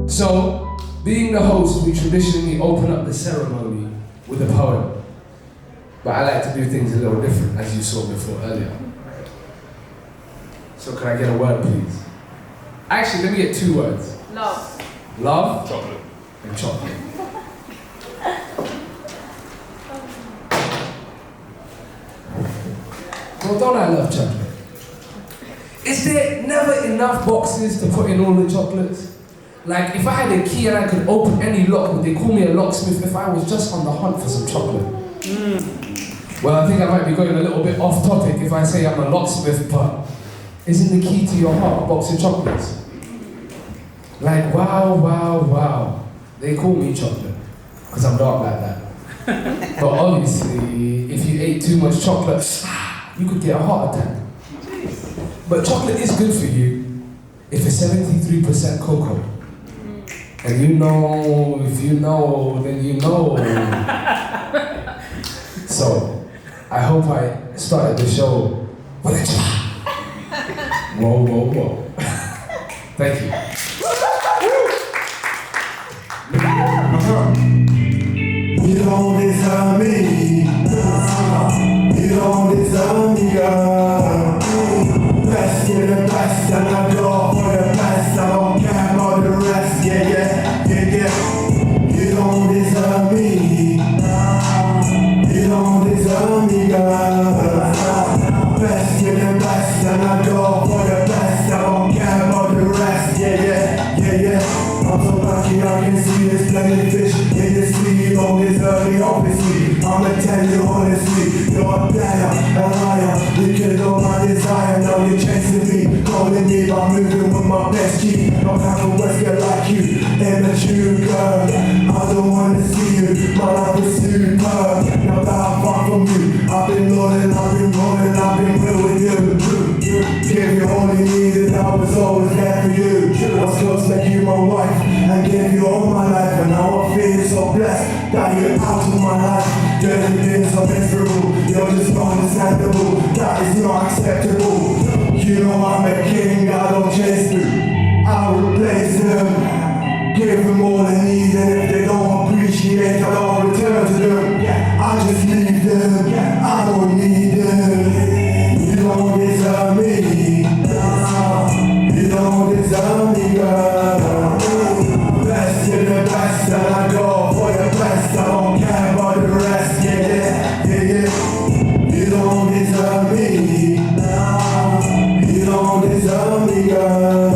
So, being the host, we traditionally open up the ceremony with a poem. But I like to do things a little different, as you saw before earlier. So can I get a word, please? Actually, let me get 2 words. Love. Love? Chocolate. And chocolate. Well, don't I love chocolate? Is there never enough boxes to put in all the chocolates? Like, if I had a key and I could open any lock, would they call me a locksmith if I was just on the hunt for some chocolate? Well, I think I might be going a little bit off topic if I say I'm a locksmith, but isn't the key to your heart a box of chocolates? Like, wow, wow, wow. They call me chocolate, because I'm dark like that. But obviously, if you ate too much chocolate, you could get a heart attack. But chocolate is good for you if it's 73% cocoa. And you know, if you know, then you know. So, I hope I started the show with a cha. Whoa, whoa, whoa. Thank you. You don't deserve me. You don't deserve me, girl. Best in the best, and I go for the best. I don't care about the rest. Yeah, yeah, yeah, yeah. You don't deserve me. You don't deserve me, girl. Best in the best, and I go for the best. I don't care about the rest. Yeah, yeah, yeah, yeah. I'm so lucky I can see this plenty fish in the sea. You don't deserve me, obviously. I'ma tell you honestly, you're a player, a liar. You killed all my desire, now you're chasing me, calling me by moving with my best key. Don't have a Wesker like you, immature girl. I don't wanna see you, my life is superb. Now that I'm far from you, I've been loading, I've been rolling, I've been real with you. Give you all you needed, I was always there for you. I was close to make you my wife, and gave you all my life. And now I feel so blessed that you're out of my life. You're living so miserable, you're just not understandable. That is not acceptable. You know I'm a king, I don't chase you. I'll replace them, give them all they need. And if they don't appreciate, I don't return to them. I just leave them, I don't need them. You don't deserve me. You don't deserve me, girl. Best in the best, and I go for the best. I don't care about the rest. Yeah, yeah, yeah, yeah. You don't deserve me. You don't deserve me, girl.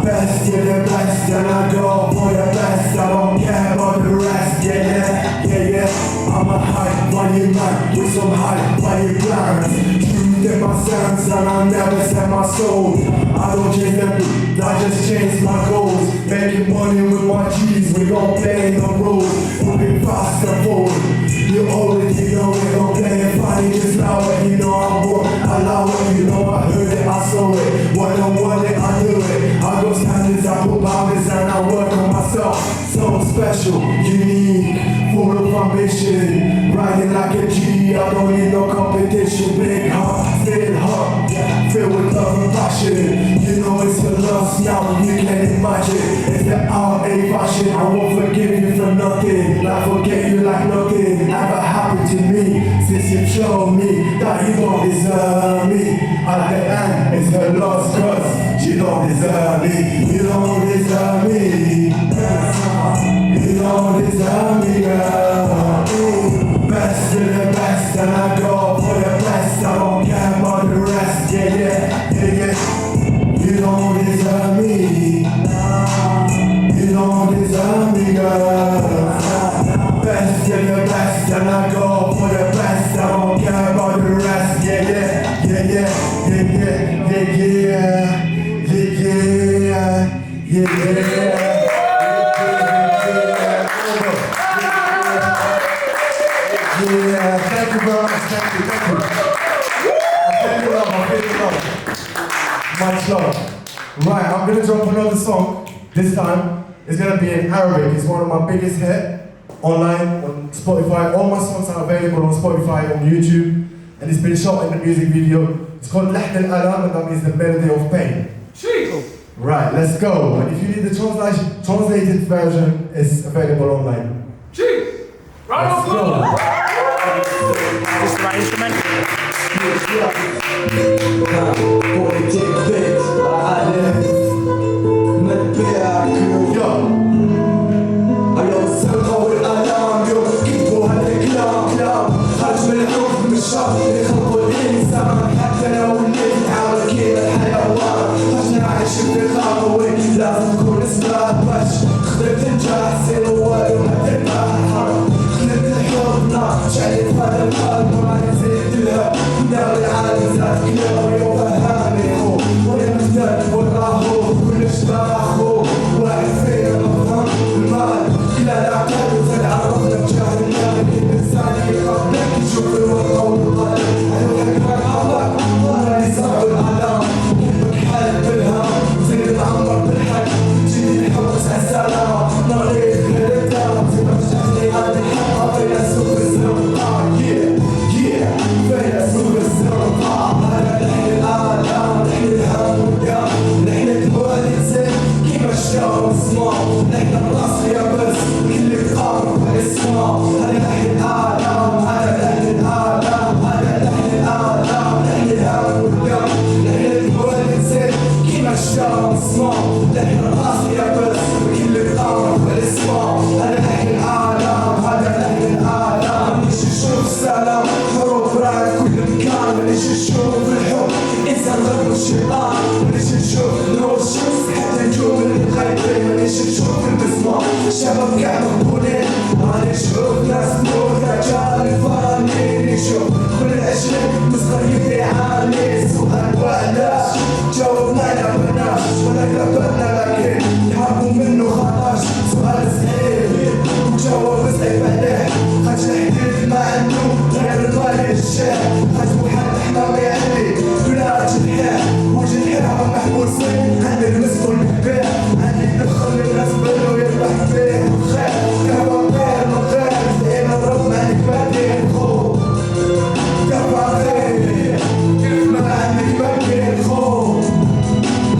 Best in the best, and I go for the best. I don't care about the rest. Yeah, yeah, yeah, yeah. I'm a hype when you man with some hype when you plans. Truth in my sense, and I never sell my soul. I don't change them, I just change my goals. Making money with my G's, we gon' play the road. Moving fast and forward. You already know it, don't play it funny, just allow it. You know I won't allow it, you know I heard it, I saw it. When I want it, I do it. I go standards, I put boundaries, and I work on myself. So special, unique, full of ambition. Riding like a G, I don't need no competition. Big heart, filled with love and passion. You know it's the lost now, you can't imagine. It's the RA fashion, I won't forgive you for nothing. I forget you like nothing ever happened to me. Since you showed me that you don't deserve me. At the end, it's her loss, cause you don't deserve me. You don't deserve me. You don't deserve me, girl. Best in the best, and I go for the best. I don't care about the rest. Yeah, yeah, yeah, yeah. You don't deserve me. You don't deserve me, girl. Best in the best, and I go for the best. I don't care about the rest. Yeah, yeah, yeah, yeah, yeah, yeah, yeah, yeah, yeah, yeah, yeah. Yeah, thank you very much, thank you. I feel the love. Much love. Right, I'm gonna drop another song. This time, it's gonna be in Arabic. It's one of my biggest hits online, on Spotify. All my songs are available on Spotify, on YouTube. And it's been shot in the music video. It's called Lahn al-Alam, and that means the melody of pain. Jeez. Right, let's go. And if you need the translated version, it's available online. Cheers! Round of applause! This is my instrument. لازم تكون اسمها باش خدمت تنجح سير والو ما تربح الحرب خدمت الحضنة شعلت هذا القلب وما نزيد لها نار العالم زاد كلام ويوم فهمني خو وانا مختلف والراهو كلش باخو واحد فينا مفهم المال كلا العقل وزاد عرفنا بجاه النار الانسان يقبلك يشوف الوضع والقلب هذا حكمك الله وانا يسمعوا العالم كلك حال بالهم زيد معمر بالحق جيني الحوس عالسلامة نغير غير الدم زي ما فتحتني هذه الحلقة فيلسوف الزمن فيلسوف الزمن هذا نحن العالم نحن الهم والدم نحن الوالد زين كيما الشام والسماء نحن الراس يا بس كل بقام والاسماء هذا نحن العالم هذا نحن العالم هذا نحن العالم نحن الهم والدم نحن الوالد زين كيما الشام والسماء نحن الراس يا بس كل بقام والاسماء هذا نحن العالم هذا نحن العالم نمشي نشوف السلام حروب راعي كل مكان ونمشي نشوف الحب الانسان غير الشيطان ونمشي نشوف النور الشمس حتى نجوم اللي غايبين ونمشي نشوف البسمة الشباب قاع مقبولين راني نشوف ناس تموت رجال الفرانين نشوف كل الاشياء مصدر يبيع عالي سؤال وعلاش جاوبنا لا بناش ولا قربنا لكن يهربوا منه خلاص سؤال صحيح وجواب صعيب عليه خاطر الحديد ما عنده غير المال الشاه خاطر واحد حمام يعلي بلا جنحاه وجنحاه محبوسين عند المسك والكبير عندي ندخل الناس بلو يربح فيه الخير كهو غير من غير زين الرب مالك ما دير خو كهو غير كيف ما عندك ما دير خو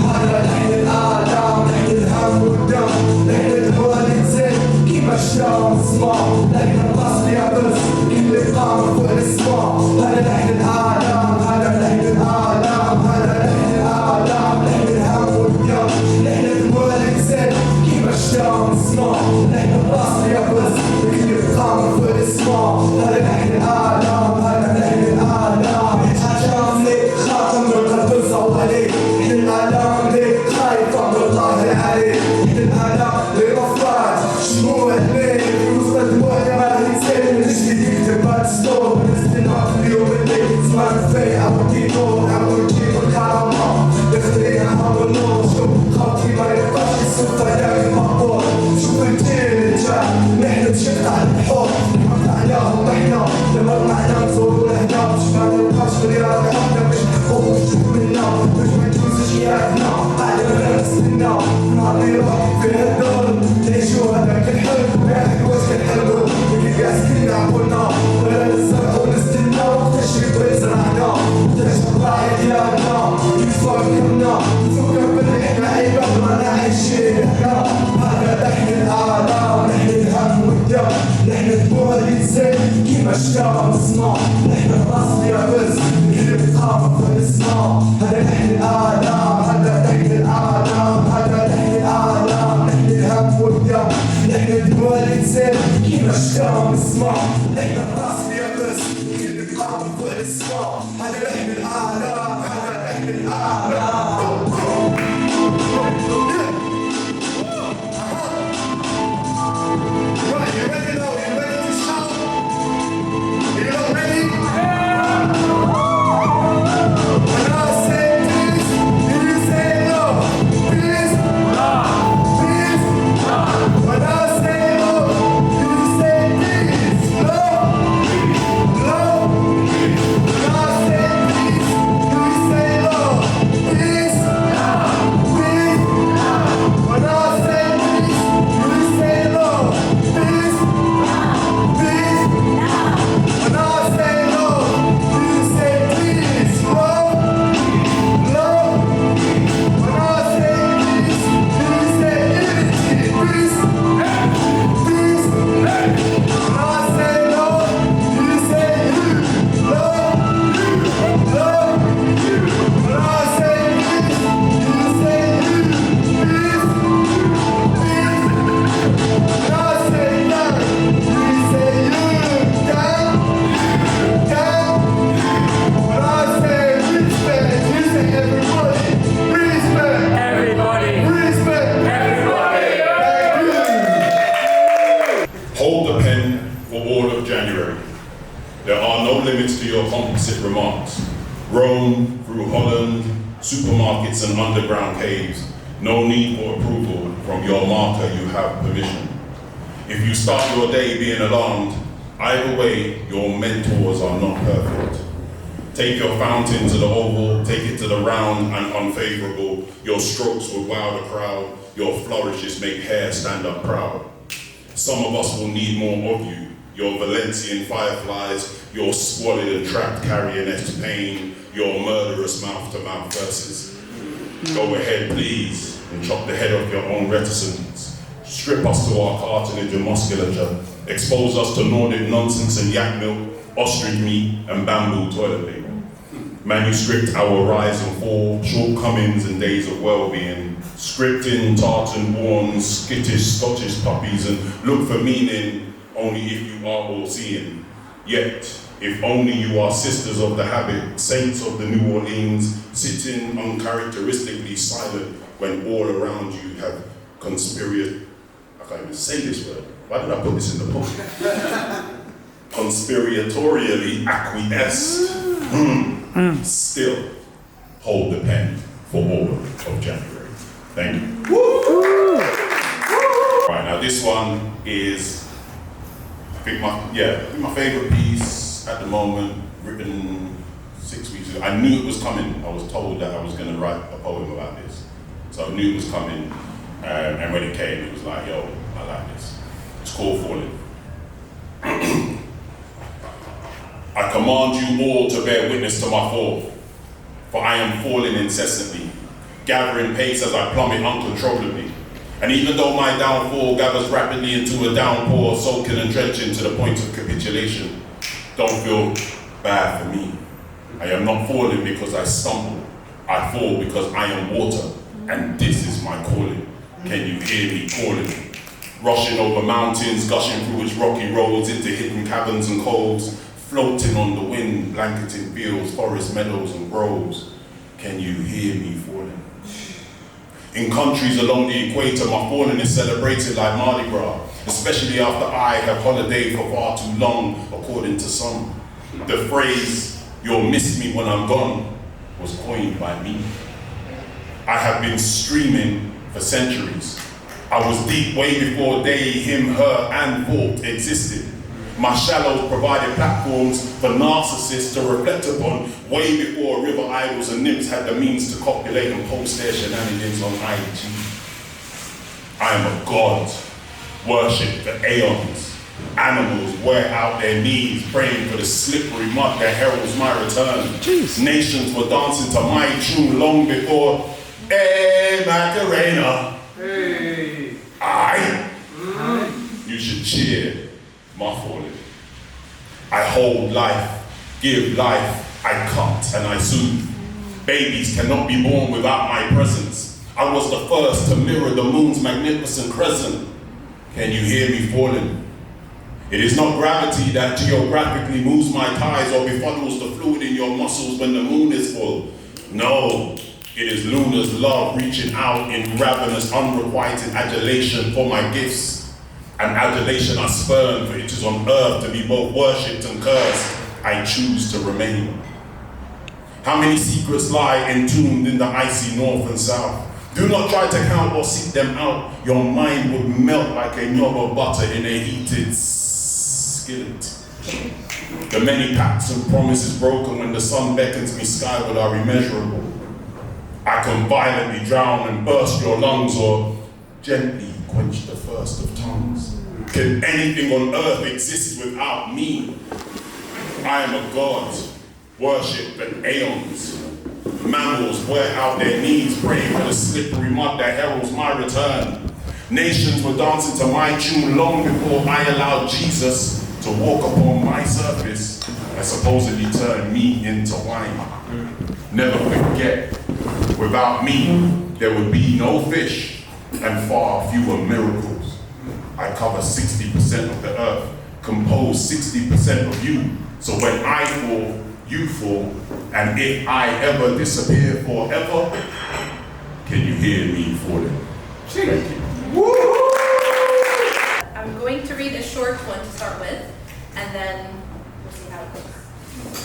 هذا نحن العالم نحن الهم والدم نحن الوالد زين كيما الشام والسماء نحن الراس يابس كل قام فوق السماء هذا نحن العالم هذا نحن العالم هذا نحن العالم نحن الهم والدم نحن الوالد زين كيما الشام والسماء نحن الراس يابس كل قام فوق السماء هذا نحن العالم هذا نحن العالم حاجام لي خاتم من قلب الزوالي نحن العالم لي خايف امر الله العلي نحن العالم لي رفعت شموع الليل في وسط الدموع ما ينسين نجي يكتب هاد ستور نستنى في اليوم اللي سمعت فيه عوديتو نعمل نجيب الكرامة دخلينا هم النور شوف خاطري ما يبقاش يسوق هداك المقبول شوف الجيل الجاي نحن بشكل على الحب نحط عليهم احنا لما معنا نزوروا لهنا باش ما نبقاش غير حنا باش نحبوا نشوف منا باش ما نجوزش حياتنا عادي غير نستنى نهار اللي يروح فيه الدور نعيشو هذاك الحلم واحد واش كنحلمو اللي كاع سكننا عقولنا ولا نزرعو نستنى وقتاش يبغي يزرعنا وقتاش الراعي ديالنا يتفكرنا نفكر بلي حنا عباد رانا عايشين هنا هذا نحن العالم نحن الهم والدم نحن الوالد زين كيما الشام والسماء نحن الراس يابس اللي بتخاف في السماء هذا نحن العالم هذا نحن العالم هذا نحن العالم نحن الهم والدم نحن الوالد زين كيما الشام والسماء نحن الراس يابس اللي بتخاف في السماء هذا نحن العالم هذا نحن العالم Right, you ready now? You ready to shout? You not ready? When I say compliments to your composite remarks. Rome, through Holland, supermarkets and underground caves. No need for approval from your marker, you have permission. If you start your day being alarmed, either way, your mentors are not perfect. Take your fountain to the oval, take it to the round and unfavorable. Your strokes will wow the crowd, your flourishes make hair stand up proud. Some of us will need more of you. Your Valencian fireflies, your squalid and trapped carrioness pain, your murderous mouth-to-mouth verses. Go ahead, please, and chop the head off your own reticence. Strip us to our cartilage and musculature. Expose us to Nordic nonsense and yak milk, ostrich meat, and bamboo toilet paper. Manuscript our rise and fall, shortcomings and days of well-being. Scripting tartan-born, skittish Scottish puppies, and look for meaning only if you are all-seeing. Yet, if only you are sisters of the habit, saints of the New Orleans, sitting uncharacteristically silent when all around you have I can't even say this word. Why did I put this in the book? Conspiratorially acquiesced. Still hold the pen for all of January. Thank you. Woo! Right, now this one is, I think my favorite piece at the moment, written 6 weeks ago. I knew it was coming. I was told that I was going to write a poem about this. So I knew it was coming, and when it came, it was like, yo, I like this. It's called Falling. I command you all to bear witness to my fall, for I am falling incessantly, gathering pace as I plummet uncontrollably. And even though my downfall gathers rapidly into a downpour, soaking and drenching to the point of capitulation, don't feel bad for me. I am not falling because I stumble. I fall because I am water, and this is my calling. Can you hear me calling? Rushing over mountains, gushing through its rocky roads into hidden caverns and coves, floating on the wind, blanketing fields, forests, meadows, and groves. Can you hear me falling? In countries along the equator, my falling is celebrated like Mardi Gras, especially after I have holidayed for far too long, according to some. The phrase, "you'll miss me when I'm gone," was coined by me. I have been streaming for centuries. I was deep way before they, him, her, and thought existed. My shallows provided platforms for narcissists to reflect upon way before river idols and nymphs had the means to copulate and post their shenanigans on IG. I am a god, worshipped for aeons. Animals wear out their knees, praying for the slippery mud that heralds my return. Jeez. Nations were dancing to my tune long before, hey, Macarena. Hey. You should cheer my falling. I hold life, give life, I cut and I soothe. Babies cannot be born without my presence. I was the first to mirror the moon's magnificent crescent. Can you hear me falling? It is not gravity that geographically moves my thighs or befuddles the fluid in your muscles when the moon is full. No, it is Luna's love reaching out in ravenous, unrequited adulation for my gifts. An adulation I spurn, for it is on earth to be both worshipped and cursed. I choose to remain. How many secrets lie entombed in the icy north and south? Do not try to count or seek them out. Your mind would melt like a knob of butter in a heated skillet. The many pacts and promises broken when the sun beckons me skyward are immeasurable. I can violently drown and burst your lungs or gently quench the first of tongues. Can anything on earth exist without me? I am a god, worshipped for aeons. Mammals wear out their knees, praying for the slippery mud that heralds my return. Nations were dancing to my tune long before I allowed Jesus to walk upon my surface and supposedly turn me into wine. Never forget, without me, there would be no fish and far fewer miracles. I cover 60% of the earth, compose 60% of you. So when I fall, you fall, and if I ever disappear forever, can you hear me falling? Thank you. Woo! I'm going to read a short one to start with, and then we'll see how it goes.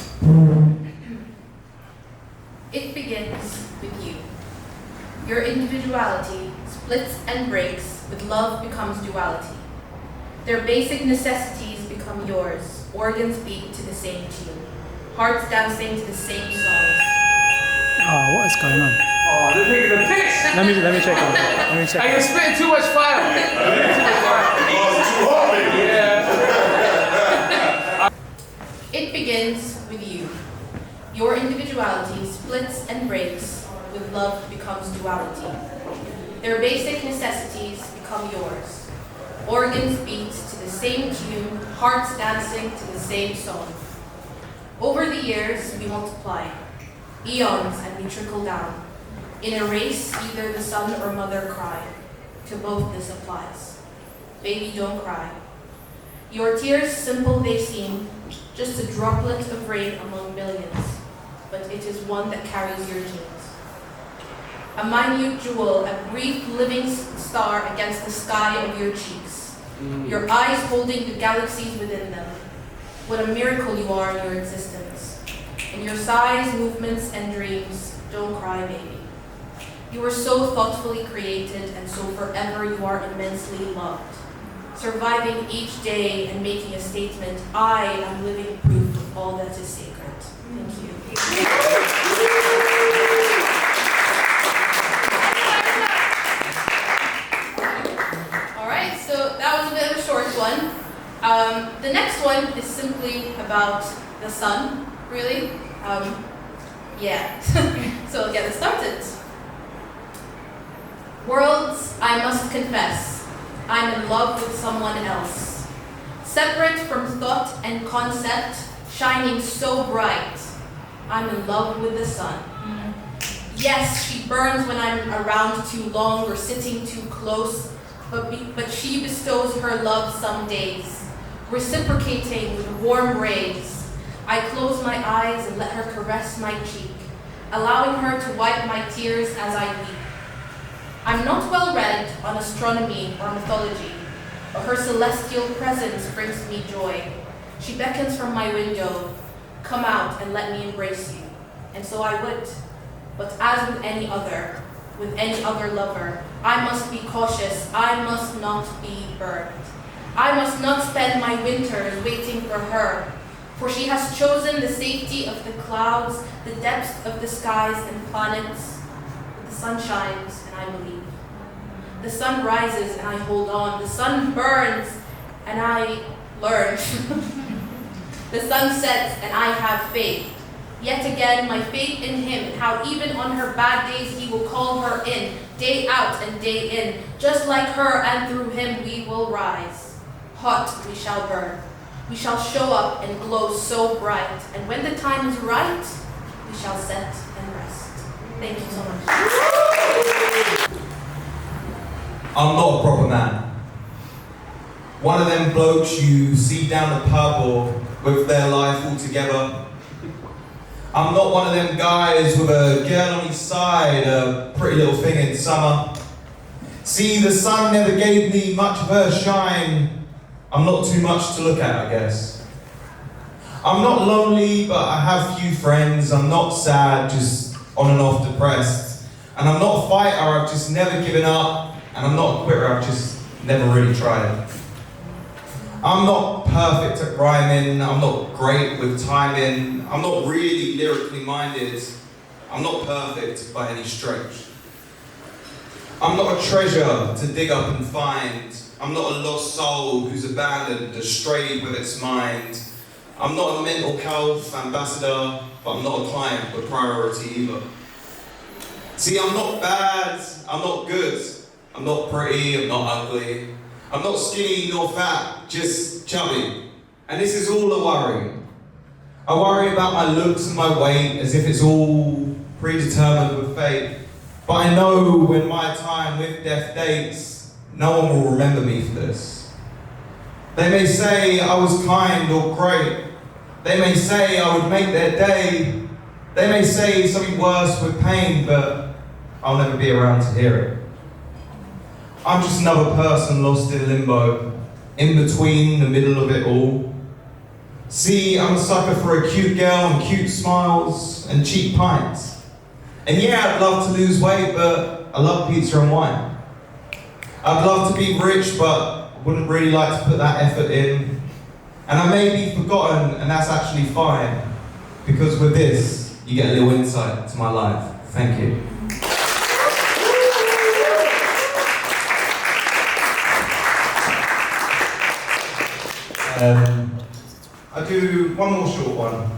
splits and breaks, with love becomes duality. Their basic necessities become yours, organs beat to the same tune, hearts dancing to the same songs. Oh, what is going on? Oh, they're taking a piss! Let me check it. Let me check Hey, it. you're spitting too much fire! Yeah. It begins with you. Your individuality splits and breaks, with love becomes duality. Their basic necessities become yours. Organs beat to the same tune, hearts dancing to the same song. Over the years, we multiply, eons, and we trickle down. In a race, either the son or mother cry. To both this applies. Baby, don't cry. Your tears, simple they seem, just a droplet of rain among millions, but it is one that carries your genes. A minute jewel, a brief living star against the sky of your cheeks. Your eyes holding the galaxies within them. What a miracle you are in your existence. In your sighs, movements, and dreams, don't cry, baby. You are so thoughtfully created, and so forever you are immensely loved. Surviving each day and making a statement, I am living proof of all that is sacred. Thank you. All right, so that was a bit of a short one. The next one is simply about the sun, really. Yeah, so I'll get it started. Worlds, I must confess, I'm in love with someone else. Separate from thought and concept, shining so bright, I'm in love with the sun. Yes, she burns when I'm around too long or sitting too close, but she bestows her love some days, reciprocating with warm rays. I close my eyes and let her caress my cheek, allowing her to wipe my tears as I weep. I'm not well read on astronomy or mythology, but her celestial presence brings me joy. She beckons from my window, come out and let me embrace you. And so I would, but as with any other lover, I must be cautious, I must not be burned. I must not spend my winters waiting for her, for she has chosen the safety of the clouds, the depths of the skies and planets. The sun shines and I believe. The sun rises and I hold on. The sun burns and I learn. The sun sets and I have faith. Yet again, my faith in him and how even on her bad days he will call her in, day out and day in. Just like her and through him we will rise. Hot we shall burn. We shall show up and glow so bright. And when the time is right, we shall set and rest. Thank you so much. I'm not a proper man. One of them blokes you see down the pub or with their life all together. I'm not one of them guys with a girl on his side, a pretty little thing in summer. See, the sun never gave me much of her shine. I'm not too much to look at, I guess. I'm not lonely, but I have few friends. I'm not sad, just on and off depressed. And I'm not a fighter, I've just never given up. And I'm not a quitter, I've just never really tried. I'm not perfect at rhyming, I'm not great with timing, I'm not really lyrically minded, I'm not perfect by any stretch. I'm not a treasure to dig up and find, I'm not a lost soul who's abandoned, strayed with its mind. I'm not a mental health ambassador, but I'm not a client with priority either. See, I'm not bad, I'm not good, I'm not pretty, I'm not ugly. I'm not skinny nor fat, just chubby. And this is all a worry. I worry about my looks and my weight as if it's all predetermined with fate. But I know when my time with death dates, no one will remember me for this. They may say I was kind or great. They may say I would make their day. They may say something worse with pain, but I'll never be around to hear it. I'm just another person lost in limbo, in between the middle of it all. See, I'm a sucker for a cute girl and cute smiles and cheap pints. And yeah, I'd love to lose weight, but I love pizza and wine. I'd love to be rich, but wouldn't really like to put that effort in. And I may be forgotten, and that's actually fine, because with this, you get a little insight to my life. Thank you. I do one more short one.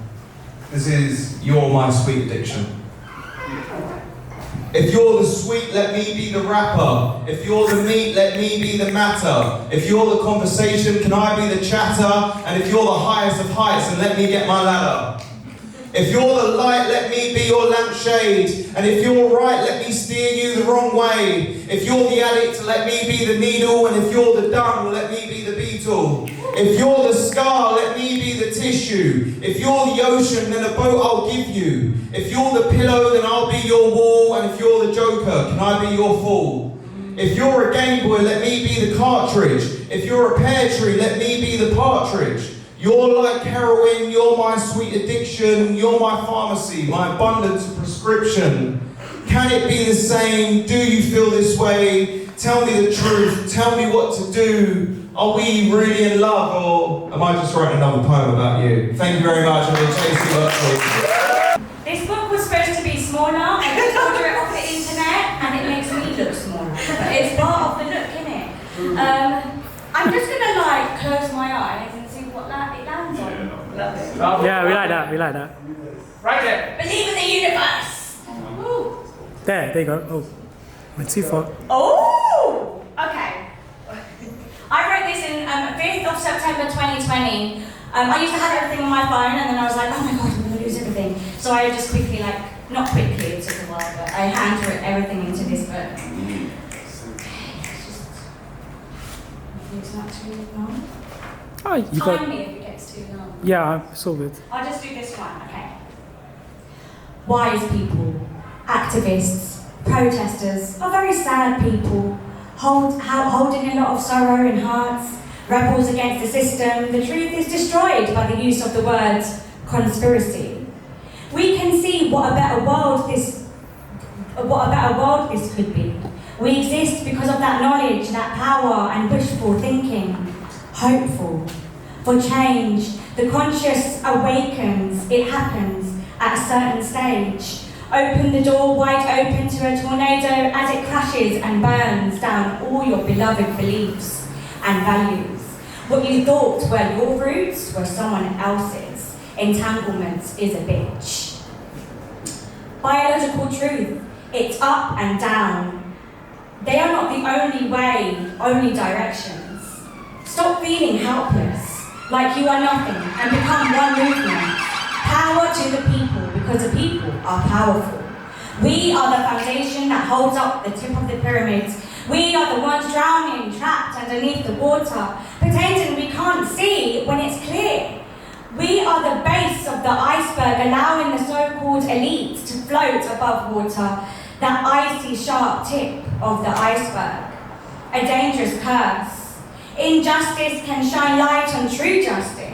This is You're My Sweet Addiction. If you're the sweet, let me be the rapper. If you're the meat, let me be the matter. If you're the conversation, can I be the chatter? And if you're the highest of heights, then let me get my ladder. If you're the light, let me be your lampshade. And if you're right, let me steer you the wrong way. If you're the addict, let me be the needle. And if you're the dung, let me be the beetle. If you're the scar, let me be the tissue. If you're the ocean, then a boat I'll give you. If you're the pillow, then I'll be your wall. And if you're the joker, can I be your fool? If you're a Game Boy, let me be the cartridge. If you're a pear tree, let me be the partridge. You're like heroin, you're my sweet addiction, you're my pharmacy, my abundance of prescription. Can it be the same? Do you feel this way? Tell me the truth, tell me what to do. Are we really in love, or am I just writing another poem about you? Thank you very much, I'm jaycdotc. This book was supposed to be smaller, and I ordered it off the internet, and it makes me look smaller. But it's part of the look, innit? I'm just gonna like close my eyes and see what it lands on. Love it. Yeah, we like that. We like that. Right there. Believe in the universe. Ooh. There you go. Oh, went too far. Oh. Okay. I wrote this in 5th of September 2020. I used to have everything on my phone, and then I was like, oh my god, I'm gonna lose everything. So I just quickly, not quickly, it took a while, but I handwrote everything into this book. It's not too long. Oh, you Time got. me if it gets too long. Yeah, it's all good. I'll just do this one, okay? Wise people, activists, protesters are very sad people, holding a lot of sorrow in hearts, rebels against the system. The truth is destroyed by the use of the word conspiracy. We can see what a better world this could be. We exist because of that knowledge, that power and wishful thinking, hopeful for change. The conscious awakens, it happens at a certain stage. Open the door wide open to a tornado as it crashes and burns down all your beloved beliefs and values. What you thought were your roots were someone else's. Entanglement is a bitch. Biological truth, it's up and down. They are not the only way, only directions. Stop feeling helpless, like you are nothing, and become one movement. Power to the people, because the people are powerful. We are the foundation that holds up the tip of the pyramids. We are the ones drowning, trapped underneath the water, pretending we can't see when it's clear. We are the base of the iceberg, allowing the so-called elite to float above water, that icy sharp tip of the iceberg. A dangerous curse. Injustice can shine light on true justice.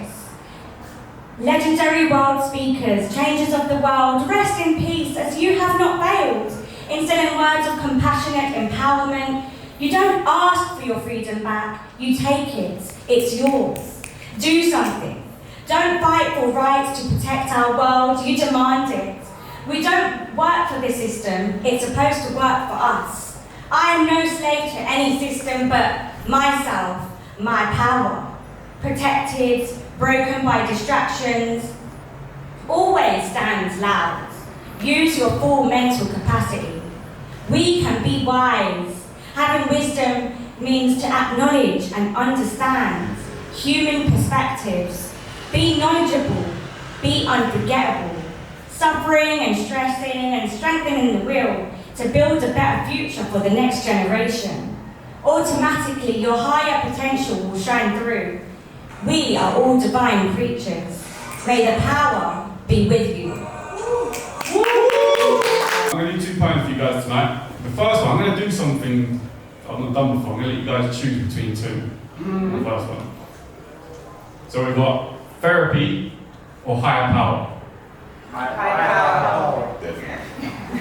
Legendary world speakers, changers of the world, rest in peace as you have not failed. Instilling words of compassionate empowerment. You don't ask for your freedom back, you take it. It's yours. Do something. Don't fight for rights to protect our world, you demand it. We don't work for this system, it's supposed to work for us. I am no slave to any system but myself, my power. Protected, broken by distractions. Always stand loud. Use your full mental capacity. We can be wise. Having wisdom means to acknowledge and understand human perspectives. Be knowledgeable, be unforgettable. Suffering and stressing and strengthening the will to build a better future for the next generation. Automatically, your higher potential will shine through. We are all divine creatures. May the power be with you. I'm going to do 2 poems for you guys tonight. The first one, I'm going to do something I've not done before. I'm going to let you guys choose between two. The first one. So we've got therapy or higher power.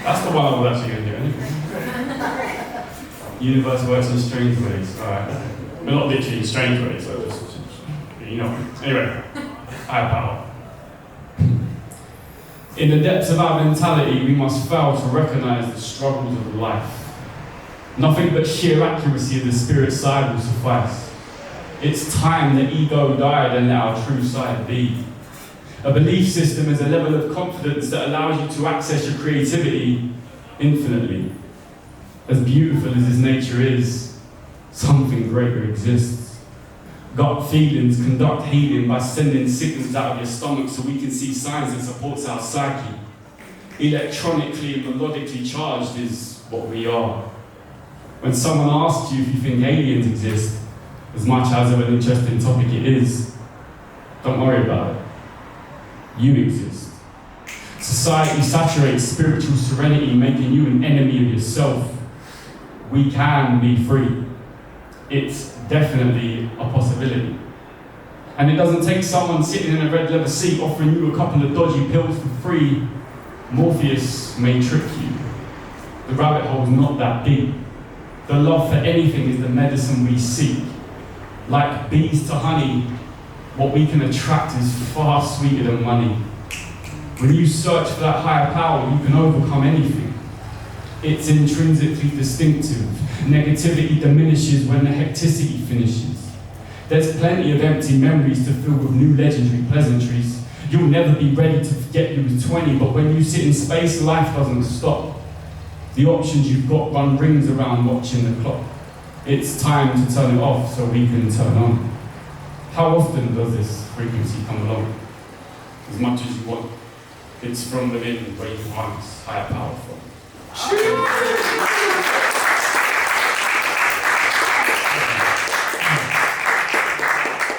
That's the one I was actually going to do. Universe works in strange ways. Alright. Well, not literally in strange ways, so just, you know. Anyway, higher power. In the depths of our mentality, we must fail to recognize the struggles of life. Nothing but sheer accuracy of the spirit side will suffice. It's time the ego died and let our true side be. A belief system is a level of confidence that allows you to access your creativity infinitely. As beautiful as this nature is, something greater exists. Gut feelings conduct healing by sending signals out of your stomach so we can see signs that supports our psyche. Electronically and melodically charged is what we are. When someone asks you if you think aliens exist, as much as of an interesting topic it is, don't worry about it. You exist. Society saturates spiritual serenity, making you an enemy of yourself. We can be free. It's definitely a possibility. And it doesn't take someone sitting in a red leather seat offering you a couple of dodgy pills for free. Morpheus may trick you. The rabbit hole's not that deep. The love for anything is the medicine we seek. Like bees to honey, what we can attract is far sweeter than money. When you search for that higher power, you can overcome anything. It's intrinsically distinctive. Negativity diminishes when the hecticity finishes. There's plenty of empty memories to fill with new legendary pleasantries. You'll never be ready to forget you was 20, but when you sit in space, life doesn't stop. The options you've got run rings around watching the clock. It's time to turn it off so we can turn on. How often does this frequency come along? As much as you want. It's from within where you harness higher power from.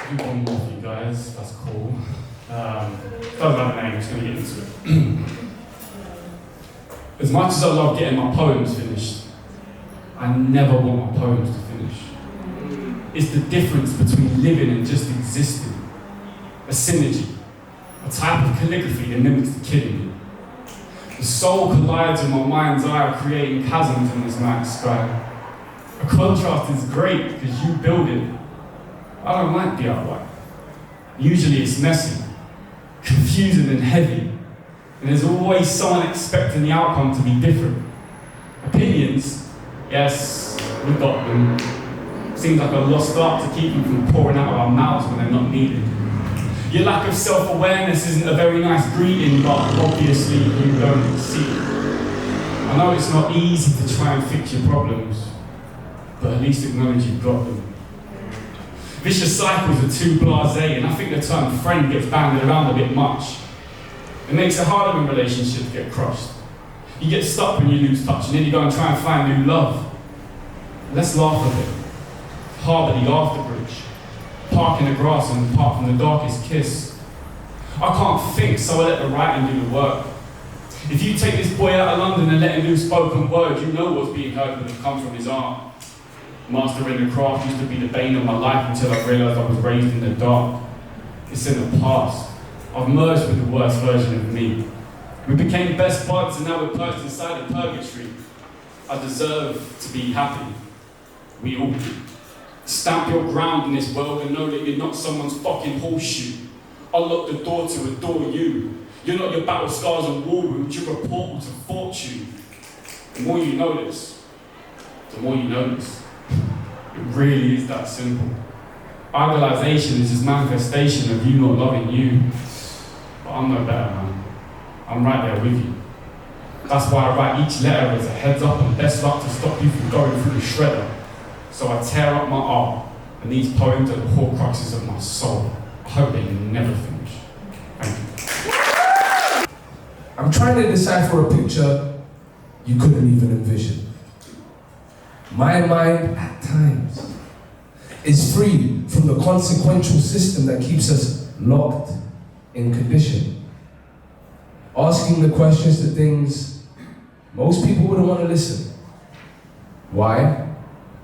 Do one more for you guys, that's cool. Doesn't have a name, I'm just going to get into it. As much as I love getting my poems finished, I never want my poems to finish. It's the difference between living and just existing. A synergy, a type of calligraphy that mimics the killing. The soul collides with my mind's eye, creating chasms in this night sky. A contrast is great because you build it. I don't like DIY. Usually it's messy, confusing and heavy, and there's always someone expecting the outcome to be different. Opinions, yes, we've got them. Seems like a lost art to keep them from pouring out of our mouths when they're not needed. Your lack of self-awareness isn't a very nice greeting, but obviously you don't see it. I know it's not easy to try and fix your problems, but at least acknowledge you've got them. Vicious cycles are too blasé, and I think the term friend gets banded around a bit much. It makes it harder when relationships get crushed. You get stuck when you lose touch, and then you go and try and find new love. Let's laugh a bit. Harbour the after bridge. Park in the grass and part from the darkest kiss. I can't think, so I let the writing do the work. If you take this boy out of London and let him do spoken word, you know what's being heard would have come from his art. Mastering the craft used to be the bane of my life until I realised I was raised in the dark. It's in the past. I've merged with the worst version of me. We became best buds and now we're perched inside a purgatory. I deserve to be happy. We all do. Stamp your ground in this world and know that you're not someone's fucking horseshoe. Unlock the door to adore you. You're not your battle scars and war wounds, you're a portal to fortune. The more you know this, the more you know this. It really is that simple. Idolization is just manifestation of you not loving you. But I'm no better, man. I'm right there with you. That's why I write each letter as a heads up and best luck to stop you from going through the shredder. So I tear up my art, and these poems are the horcruxes of my soul. I hope they never finish. Thank you. I'm trying to decipher a picture you couldn't even envision. My mind, at times, is free from the consequential system that keeps us locked in condition. Asking the questions to things most people wouldn't want to listen. Why?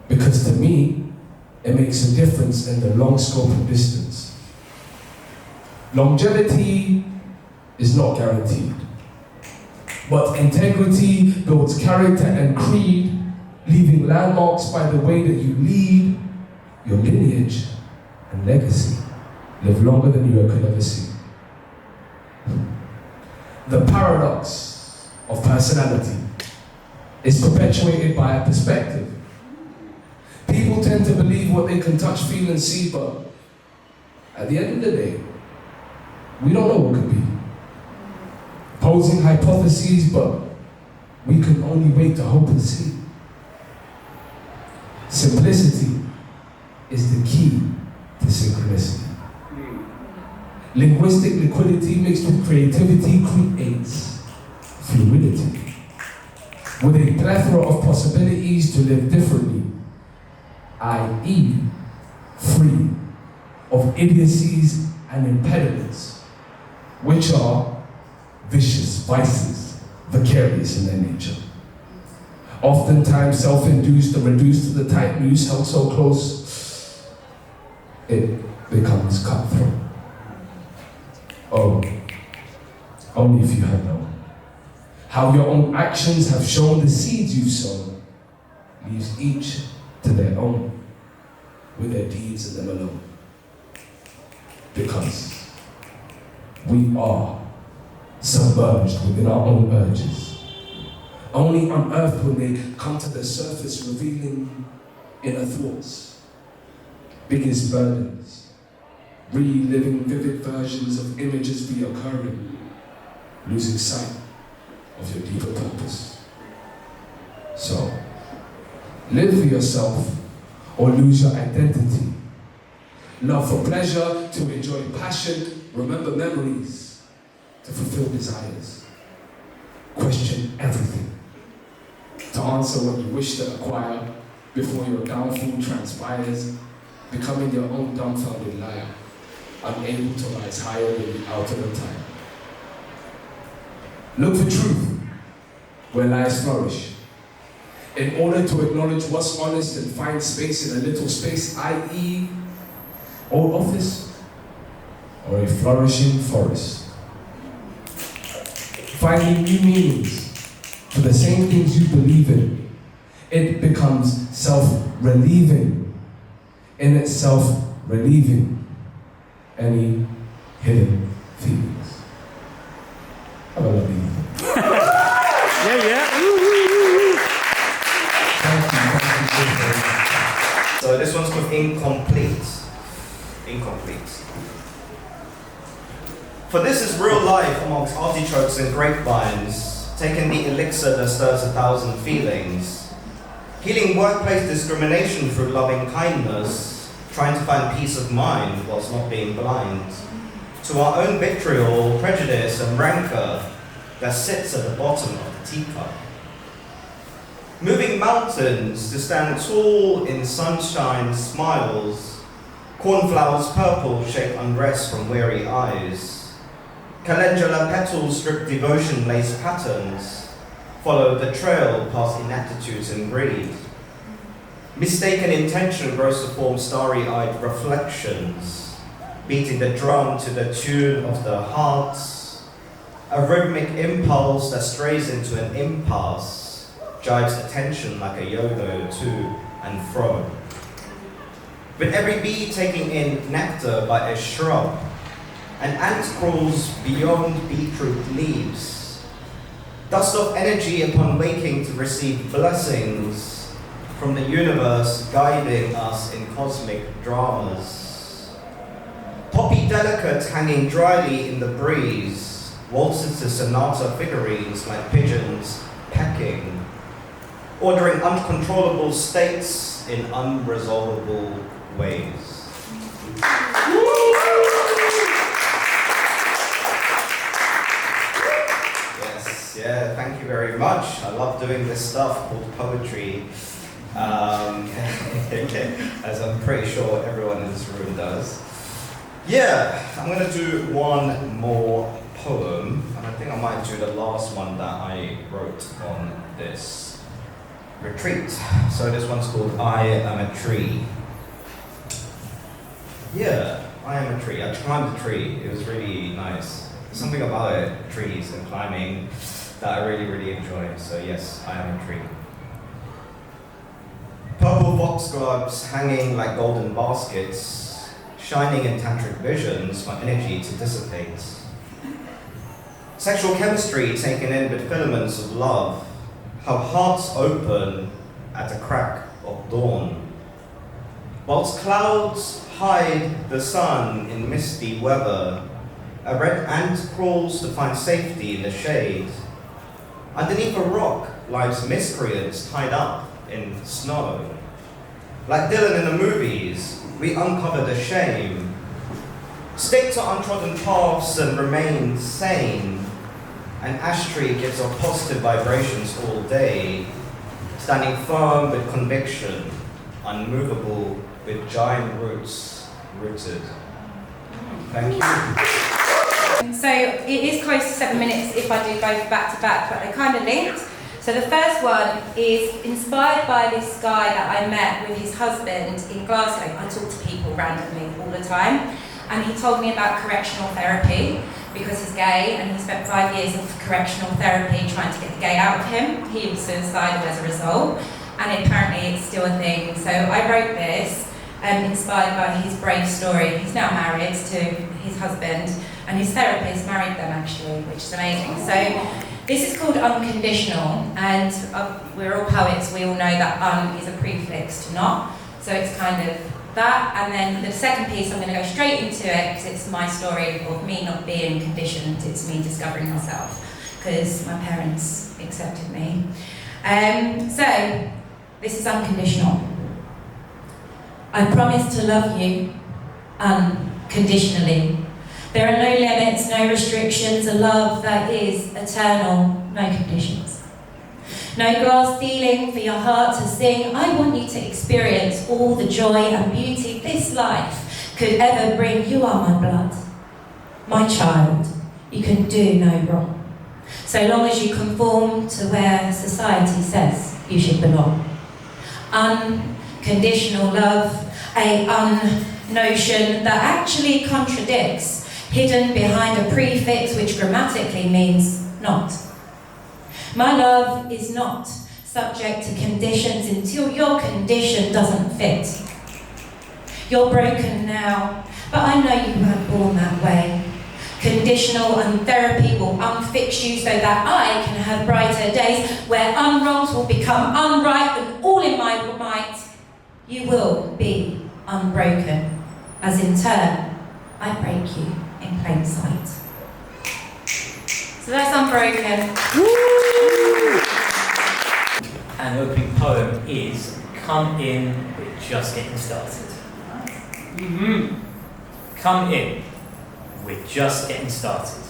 Because to me, it makes a difference in the long scope of distance. Longevity is not guaranteed, but integrity builds character and creed leaving landmarks by the way that you lead. Your lineage and legacy live longer than you could ever see. The paradox of personality is perpetuated by a perspective. People tend to believe what they can touch, feel, and see, but at the end of the day, we don't know what could be. Posing hypotheses, but we can only wait to hope and see. Simplicity is the key to synchronicity. Linguistic liquidity mixed with creativity creates fluidity. With a plethora of possibilities to live differently, i.e., free of idiocies and impediments, which are vicious vices, vicarious in their nature. Oftentimes self-induced and reduced to the tight noose held so close, it becomes cutthroat. Oh, only if you had known how your own actions have shown the seeds you've sown, leaves each to their own, with their deeds and them alone. Because we are submerged within our own urges, only unearthed when they come to the surface, revealing inner thoughts, biggest burdens, reliving vivid versions of images reoccurring, losing sight of your deeper purpose. So, live for yourself or lose your identity. Love for pleasure, to enjoy passion, remember memories, to fulfill desires. Question everything, to answer what you wish to acquire before your downfall transpires, becoming your own dumbfounded liar, unable to rise higher than the ultimate time. Look for truth where lies flourish. In order to acknowledge what's honest and find space in a little space, i.e., old office or a flourishing forest. Finding new meanings for the same things you believe in. It becomes self-relieving, in itself relieving any hidden feelings. Have a lovely evening. Yeah. So this one's called Incomplete. For this is real life amongst artichokes and grapevines, taking the elixir that stirs 1,000 feelings, healing workplace discrimination through loving kindness, trying to find peace of mind whilst not being blind, to our own vitriol, prejudice and rancor that sits at the bottom of the teacup. Moving mountains to stand tall in sunshine smiles, cornflowers purple shake unrest from weary eyes. Calendula petals strip devotion lace patterns, follow the trail past inaptitudes and greed. Mistaken intention grows to form starry-eyed reflections, beating the drum to the tune of the heart, a rhythmic impulse that strays into an impasse, jives attention like a yo-yo to and fro. With every bee taking in nectar by a shrub, an ant crawls beyond beetroot leaves. Dust of energy upon waking to receive blessings from the universe guiding us in cosmic dramas. Poppy delicate hanging dryly in the breeze, waltzes to sonata figurines like pigeons pecking, ordering uncontrollable states in unresolvable ways. Yes, yeah, thank you very much. I love doing this stuff called poetry, as I'm pretty sure everyone in this room does. Yeah, I'm gonna do one more poem, and I think I might do the last one that I wrote on this retreat. So this one's called I Am a Tree. Yeah, I am a tree. I climbed a tree. It was really nice. There's something about it, trees and climbing, that I really, really enjoy. So yes, I am a tree. Silver foxgloves hanging like golden baskets, shining in tantric visions for energy to dissipate. Sexual chemistry taken in with filaments of love, how hearts open at the crack of dawn. Whilst clouds hide the sun in misty weather, a red ant crawls to find safety in the shade. Underneath a rock lies miscreants tied up in snow. Like Dylan in the movies, we uncover the shame. Stick to untrodden paths and remain sane. An ash tree gives off positive vibrations all day, standing firm with conviction, unmovable with giant roots rooted. Thank you. So it is close to 7 minutes if I do both back to back, but they're kind of linked. So the first one is inspired by this guy that I met with his husband in Glasgow. I talk to people randomly all the time, and he told me about correctional therapy because he's gay, and he spent 5 years of correctional therapy trying to get the gay out of him. He was suicidal as a result, and apparently it's still a thing. So I wrote this inspired by his brave story. He's now married to his husband, and his therapist married them actually, which is amazing. So this is called unconditional, and we're all poets, we all know that is a prefix to not. So it's kind of that, and then the second piece, I'm going to go straight into it because it's my story of me not being conditioned. It's me discovering myself because my parents accepted me. So this is unconditional. I promise to love you unconditionally. There are no limits, no restrictions, a love that is eternal, no conditions. No glass ceiling for your heart to sing. I want you to experience all the joy and beauty this life could ever bring. You are my blood, my child. You can do no wrong, so long as you conform to where society says you should belong. Unconditional love, a notion that actually contradicts, hidden behind a prefix which grammatically means not. My love is not subject to conditions until your condition doesn't fit. You're broken now, but I know you weren't born that way. Conditional and therapy will unfix you so that I can have brighter days where unwrongs will become unright, and all in my might you will be unbroken, as in turn I break you in plain sight. So that's Unbroken. And the opening poem is Come In, We're Just Getting Started. Come in, we're just getting started.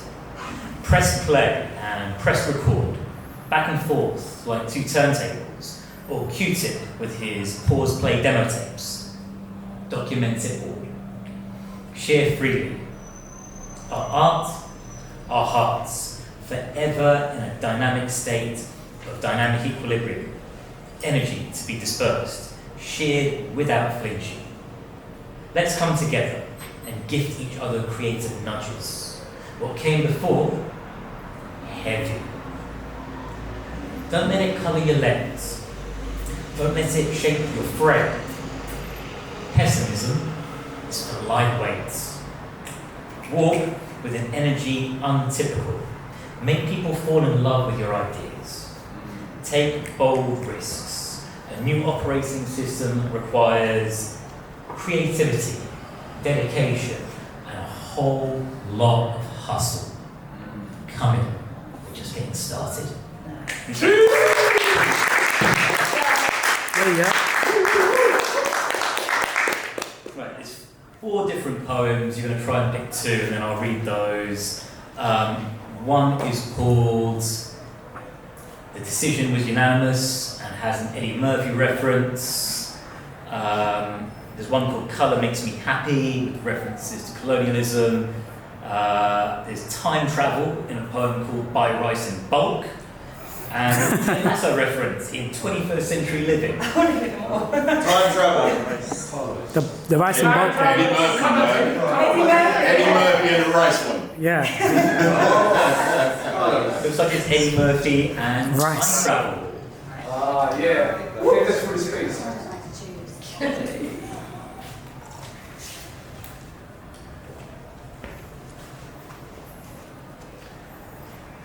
Press play and press record, back and forth like two turntables, or Q-Tip with his pause play demo tapes. Document it all. Share freely. Our art, our hearts, forever in a dynamic state of dynamic equilibrium. Energy to be dispersed, shared without flinching. Let's come together and gift each other creative nudges. What came before? Heavy. Don't let it colour your lens. Don't let it shape your frame. Pessimism is for lightweights. Walk with an energy untypical. Make people fall in love with your ideas. Take bold risks. A new operating system requires creativity, dedication, and a whole lot of hustle. Come in, we're just getting started. Right, it's 4 different poems. You're going to try and pick 2, and then I'll read those. One is called The Decision Was Unanimous and has an Eddie Murphy reference. There's one called Colour Makes Me Happy with references to colonialism. There's time travel in a poem called Buy Rice in Bulk. And that's a reference in 21st century living. Time travel. The rice and bulk. Eddie Murphy and the rice one. Yeah. Looks like it's Eddie Murphy and Rice. time travel. Yeah. I think that's for the space. So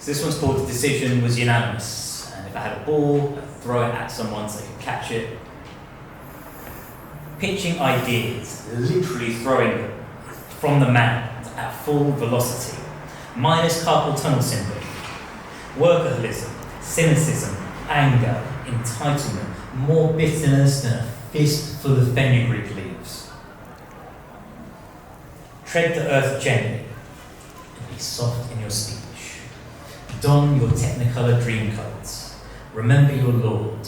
this one's called The Decision Was Unanimous. And if I had a ball, I'd throw it at someone so they could catch it. Pitching ideas, literally throwing them from the mound at full velocity, minus carpal tunnel syndrome, workaholism, cynicism, anger, entitlement, more bitterness than a fistful of fenugreek leaves. Tread the earth gently and be soft in your speech. Don your technicolor dream coats. Remember your Lord.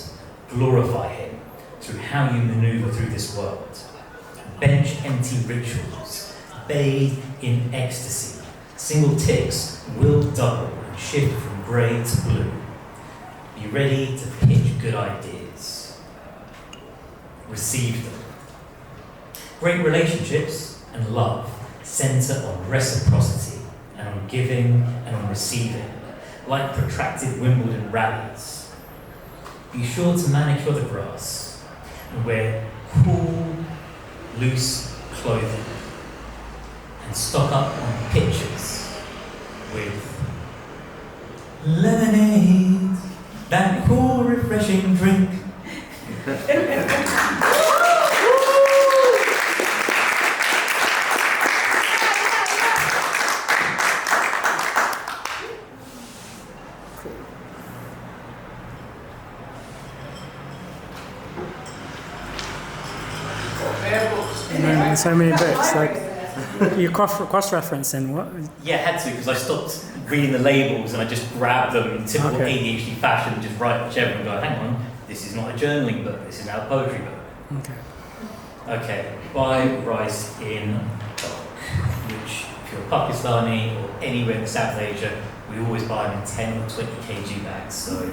Glorify him through how you maneuver through this world. Bench empty rituals. Bathe in ecstasy. Single ticks will double and shift from grey to blue. Be ready to pitch good ideas. Receive them. Great relationships and love center on reciprocity and on giving and on receiving, like protracted Wimbledon rallies. Be sure to manicure the grass and wear cool, loose clothing and stock up on pitchers with lemonade, that cool, refreshing drink. And so many books, like you cross-referencing what? Yeah, I had to because I stopped reading the labels and I just grabbed them in typical ADHD fashion and just write whichever and go, hang on, this is not a journaling book, this is now a poetry book. Okay, buy rice in bulk, which if you're Pakistani or anywhere in South Asia, we always buy them in 10 or 20 kg bags, so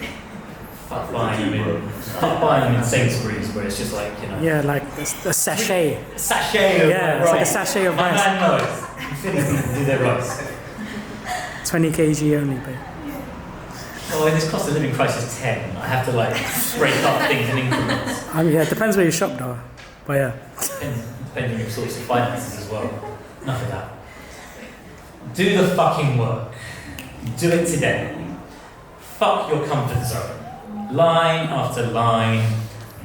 fuck buying them in Sainsbury's where it's just like, you know. Yeah, like a sachet. Sachet of yeah, it's like a sachet of rice. My man knows. Philly people do their rice. 20 kg only, babe. Oh, in this cost of living crisis 10, I have to like break up things in increments. Yeah, it depends where you shop though. But yeah. Depending on your source of finances as well. Enough of that. Do the fucking work. Do it today. Fuck your comfort zone. Line after line,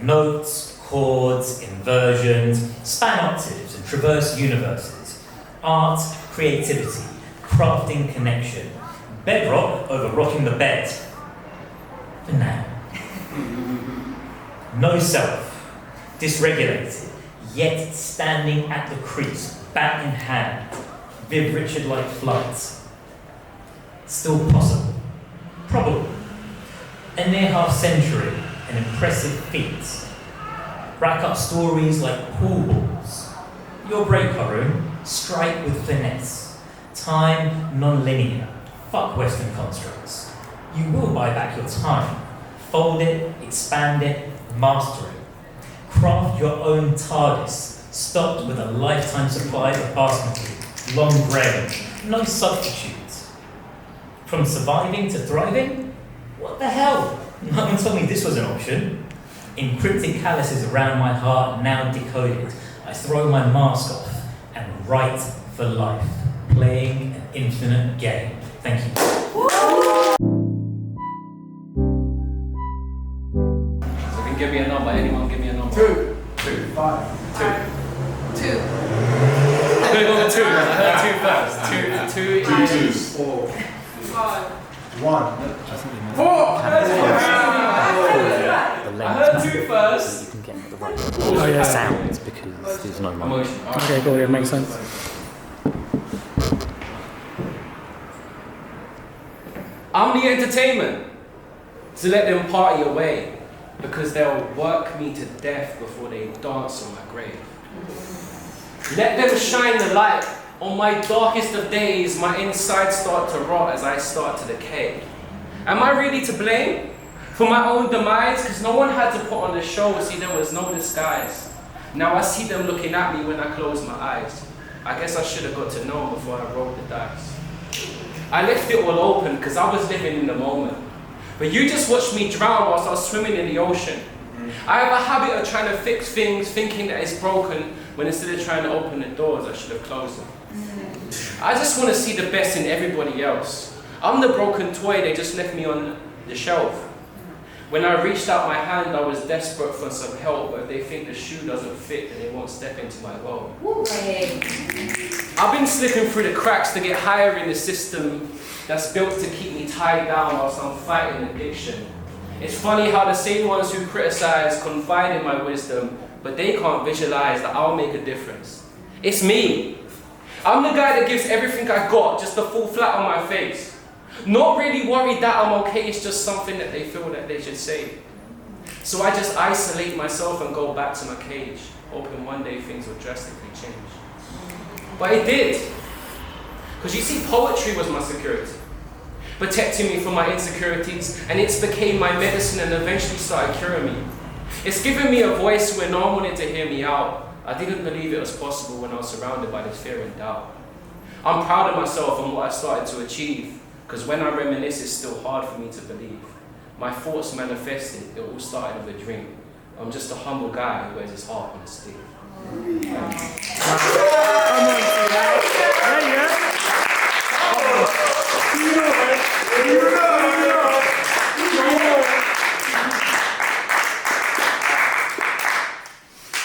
notes, chords, inversions, span octaves and traverse universes. Art, creativity, crafting connection. Bedrock over rocking the bed. For now. No self. Dysregulated, yet standing at the crease, bat in hand. Viv Richard-like flight. Still possible. Probable. A near half century, an impressive feat. Rack up stories like pool balls. Your break, Haroon. Strike with finesse. Time non-linear. Fuck Western constructs. You will buy back your time. Fold it, expand it, master it. Craft your own TARDIS, stocked with a lifetime supply of basmati, long range, no substitutes. From surviving to thriving? What the hell? No one told me this was an option. Encrypted calluses around my heart, now decoded. I throw my mask off and write for life, playing an infinite game. Thank you. Give me a number. Anyone give me a number? 2. 2. 5. 2. 2. I'm going to go with 2. I heard 2 first. 2. 2 twos. 4. 5. 1. 4. I heard 2 first. You can get the right sounds because there's no emotion. Okay, cool. Yeah, makes sense. I'm the entertainment to let them party away, because they'll work me to death before they dance on my grave. Let them shine the light. On my darkest of days, my insides start to rot as I start to decay. Am I really to blame for my own demise? Because no one had to put on the show, see there was no disguise. Now I see them looking at me when I close my eyes. I guess I should have got to know before I rolled the dice. I left it all open because I was living in the moment. But you just watched me drown whilst I was swimming in the ocean. I have a habit of trying to fix things, thinking that it's broken, when instead of trying to open the doors, I should have closed them. I just want to see the best in everybody else. I'm the broken toy they just left me on the shelf. When I reached out my hand, I was desperate for some help, but if they think the shoe doesn't fit, then they won't step into my world. I've been slipping through the cracks to get higher in the system that's built to keep me tied down whilst I'm fighting addiction. It's funny how the same ones who criticize confide in my wisdom, but they can't visualize that I'll make a difference. It's me. I'm the guy that gives everything I got just to fall flat on my face. Not really worried that I'm okay, it's just something that they feel that they should say. So I just isolate myself and go back to my cage, hoping one day things will drastically change. But it did. Because you see, poetry was my security, protecting me from my insecurities, and it became my medicine and eventually started curing me. It's given me a voice when no one wanted to hear me out. I didn't believe it was possible when I was surrounded by this fear and doubt. I'm proud of myself and what I started to achieve, because when I reminisce, it's still hard for me to believe. My thoughts manifested, it all started with a dream. I'm just a humble guy who wears his heart on his sleeve.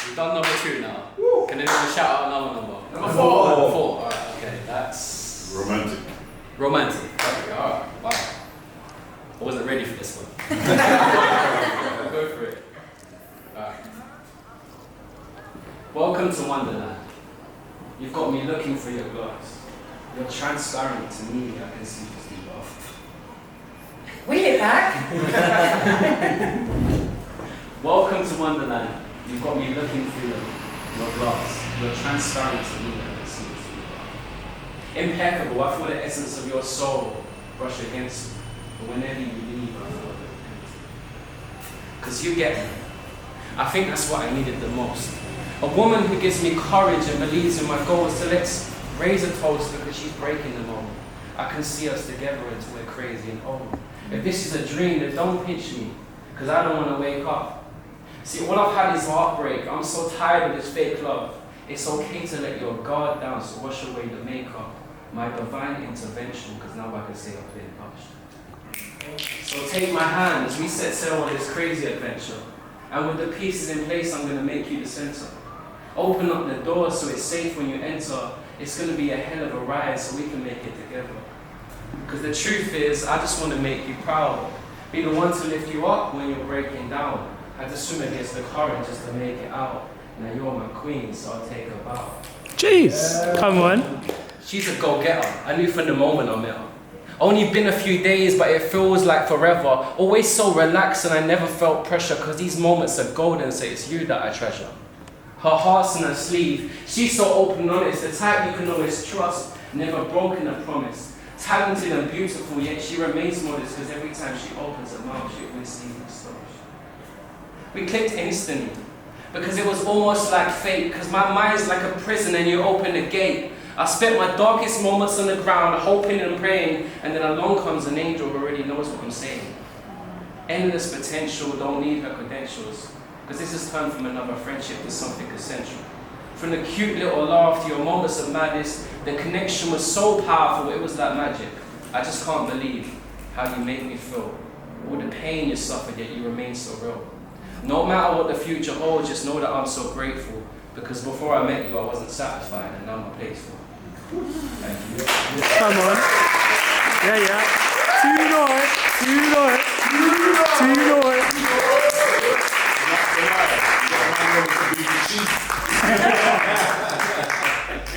We've done number 2 now. Can anyone shout out another number? Number 4. 4. Alright, okay, that's Romantic. romantic. Okay, alright, wow. I wasn't ready for this one. Go for it. Alright. Welcome to Wonderland. You've got me looking for your glass. You're transparent to me, I can see just you laugh. Wheel it back. Welcome to Wonderland. You've got me looking through your glass. You're transparent to me, I can see just you laugh. Impeccable, I feel the essence of your soul brush against me. But whenever you leave, I feel it. Because you get me. I think that's what I needed the most. A woman who gives me courage and believes in my goals. So let's raise a toast because she's breaking the moment. I can see us together until we're crazy and old. If this is a dream, then don't pinch me, because I don't want to wake up. See, all I've had is heartbreak. I'm so tired of this fake love. It's okay to let your guard down, so wash away the makeup. My divine intervention, because now I can say I've been touched. So take my hand as we set sail on this crazy adventure. And with the pieces in place, I'm going to make you the center. Open up the door so it's safe when you enter. It's going to be a hell of a ride so we can make it together. Because the truth is, I just want to make you proud. Be the one to lift you up when you're breaking down. I had to swim against the current just to make it out. Now you're my queen, so I'll take her bow. Jeez, come on. She's a go-getter. I knew from the moment I met her. Only been a few days, but it feels like forever. Always so relaxed and I never felt pressure, because these moments are golden, so it's you that I treasure. Her heart's in her sleeve. She's so open and honest, the type you can always trust, never broken a promise. Talented and beautiful, yet she remains modest, because every time she opens her mouth, she always sees the stars. We clicked instantly, because it was almost like fate, because my mind's like a prison and you open the gate. I spent my darkest moments on the ground, hoping and praying, and then along comes an angel who already knows what I'm saying. Endless potential, don't need her credentials, because this has turned from another friendship to something essential. From the cute little laugh to your moments of madness, the connection was so powerful, it was like magic. I just can't believe how you made me feel. All the pain you suffered, yet you remain so real. No matter what the future holds, just know that I'm so grateful, because before I met you, I wasn't satisfied, and now I'm grateful. Thank you. Come on. Yeah.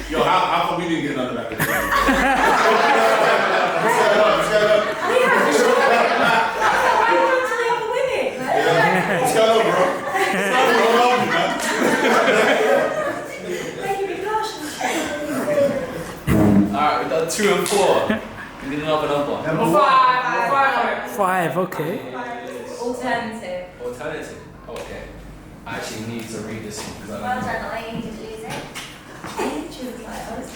Yo, how come we didn't get none of that? What's going on, bro? Alright, we've done 2 and 4. We need another number. Number 5. 5, okay. Alternative. Alternative. Okay. I actually need to read this one because I Well don't know. done, I need to lose it. She was like, I was...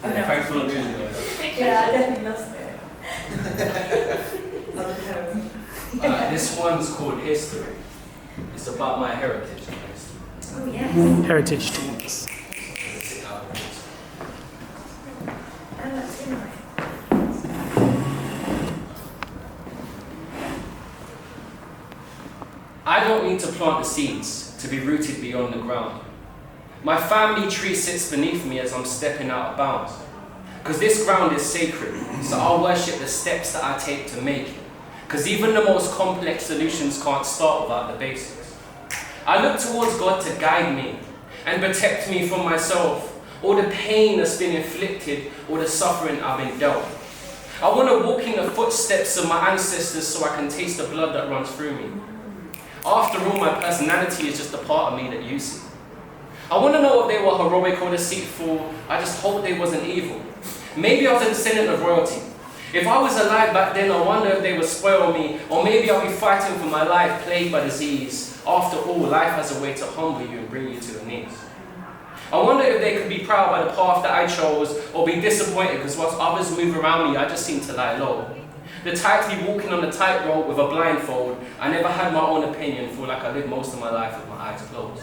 Yeah, thanks for not losing it. Yeah, I definitely lost it. This one's called History. It's a about my heritage. Oh, yes. Heritage talks. I don't need to plant the seeds to be rooted beyond the ground. My family tree sits beneath me as I'm stepping out of bounds. Because this ground is sacred, so I'll worship the steps that I take to make it. Because even the most complex solutions can't start without the basics. I look towards God to guide me and protect me from myself, all the pain that's been inflicted, all the suffering I've been dealt. I want to walk in the footsteps of my ancestors so I can taste the blood that runs through me. After all, my personality is just a part of me that you see. I want to know if they were heroic or deceitful. I just hope they wasn't evil. Maybe I was a descendant of royalty. If I was alive back then, I wonder if they would spoil me, or maybe I'll be fighting for my life, plagued by disease. After all, life has a way to humble you and bring you to your knees. I wonder if they could be proud by the path that I chose, or be disappointed because whilst others move around me, I just seem to lie low. The tightly walking on the tightrope with a blindfold, I never had my own opinion, feel like I lived most of my life with my eyes closed.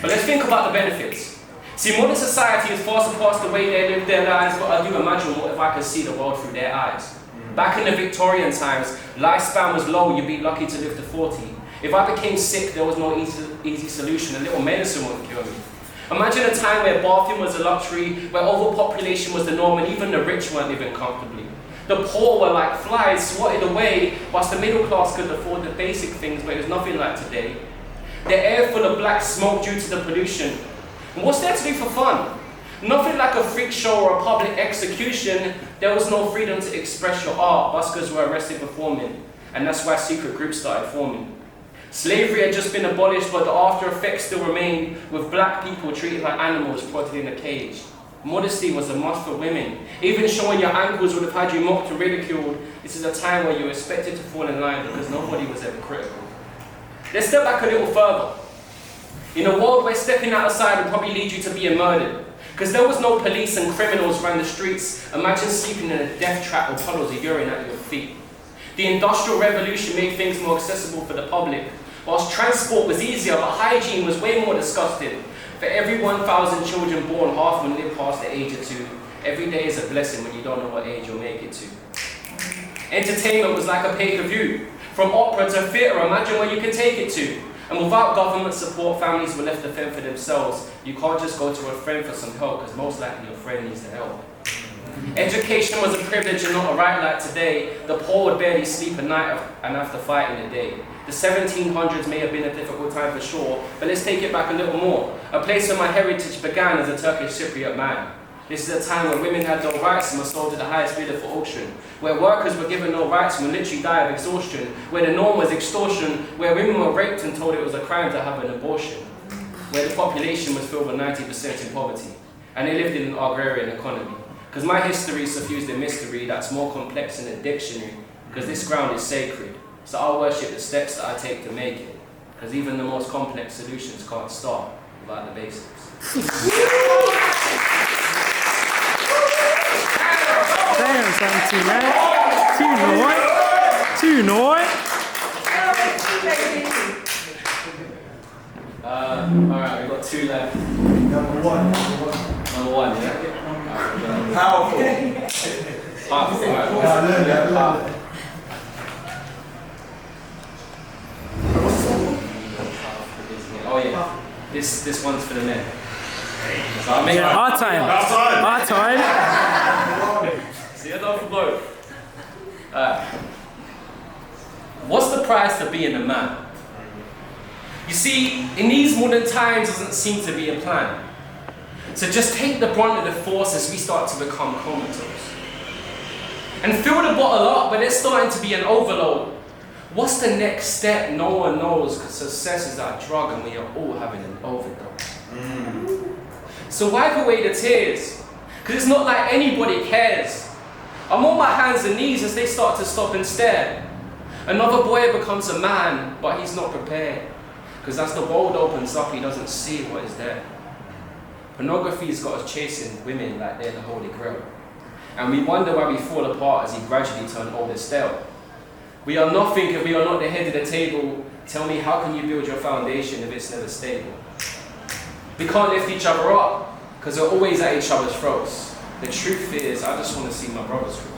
But let's think about the benefits. See, modern society has far surpassed the way they live their lives, but I do imagine what if I could see the world through their eyes. Back in the Victorian times, lifespan was low, you'd be lucky to live to 40. If I became sick, there was no easy solution, a little medicine wouldn't cure me. Imagine a time where bathing was a luxury, where overpopulation was the norm, and even the rich weren't living comfortably. The poor were like flies swatted away, whilst the middle class could afford the basic things, but it was nothing like today. The air full of black smoke due to the pollution. And what's there to do for fun? Nothing like a freak show or a public execution. There was no freedom to express your art. Buskers were arrested performing, and that's why secret groups started forming. Slavery had just been abolished, but the after effects still remained, with black people treated like animals put in a cage. Modesty was a must for women. Even showing your ankles would have had you mocked or ridiculed. This is a time where you were expected to fall in line because nobody was ever critical. Let's step back a little further. In a world where stepping outside would probably lead you to being murdered, because there was no police and criminals around the streets, imagine sleeping in a death trap with puddles of urine at your feet. The Industrial Revolution made things more accessible for the public. Whilst transport was easier, but hygiene was way more disgusting. For every 1,000 children born, half will live past the age of 2. Every day is a blessing when you don't know what age you'll make it to. Entertainment was like a pay-per-view. From opera to theatre, imagine where you could take it to. And without government support, families were left to fend for themselves. You can't just go to a friend for some help, because most likely your friend needs the help. Education was a privilege and not a right like today. The poor would barely sleep at night and have to fight in the day. The 1700s may have been a difficult time for sure, but let's take it back a little more. A place where my heritage began as a Turkish Cypriot man. This is a time where women had no rights and were sold to the highest bidder for auction. Where workers were given no rights and would literally die of exhaustion. Where the norm was extortion. Where women were raped and told it was a crime to have an abortion. Where the population was filled with 90% in poverty. And they lived in an agrarian economy. Because my history is suffused in mystery that's more complex than a dictionary. Because this ground is sacred. So I'll worship the steps that I take to make it. Because even the most complex solutions can't start without the basics. Damn, something, man. Tunay. Alright, we've got 2 left. Number one, yeah? Powerful. Alright. Oh yeah, this one's for the men. So I'll make our time. See, I go for both. What's the price for being a man? You see, in these modern times doesn't seem to be a plan. So just take the brunt of the force as we start to become comatose. And fill the bottle up, but there's starting to be an overload. What's the next step? No one knows, because success is our drug and we are all having an overdose. So wipe away the tears, because it's not like anybody cares. I'm on my hands and knees as they start to stop and stare. Another boy becomes a man, but he's not prepared, because as the world opens up, he doesn't see what is there. Pornography's got us chasing women like they're the Holy Grail. And we wonder why we fall apart as he gradually turns old and stale. We are nothing if we are not the head of the table. Tell me, how can you build your foundation if it's never stable? We can't lift each other up because we're always at each other's throats. The truth is, I just want to see my brothers grow.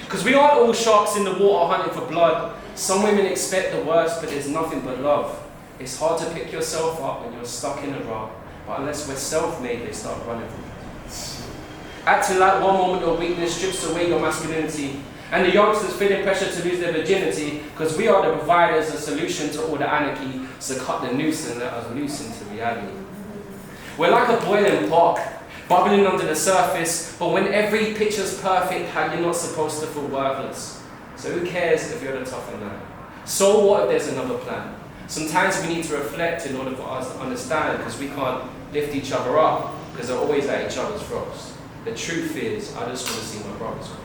Because we aren't all sharks in the water hunting for blood. Some women expect the worst, but there's nothing but love. It's hard to pick yourself up when you're stuck in a rut, but unless we're self-made, they start running from us. Acting like one moment of weakness strips away your masculinity, and the youngsters feeling pressure to lose their virginity, because we are the providers, the solution to all the anarchy, so cut the noose and let us loose into reality. We're like a boiling pot, bubbling under the surface, but when every picture's perfect, how you're not supposed to feel worthless. So who cares if you're the tougher man? So what if there's another plan? Sometimes we need to reflect in order for us to understand, because we can't lift each other up, because they're always at each other's throats. The truth is, I just want to see my brothers grow.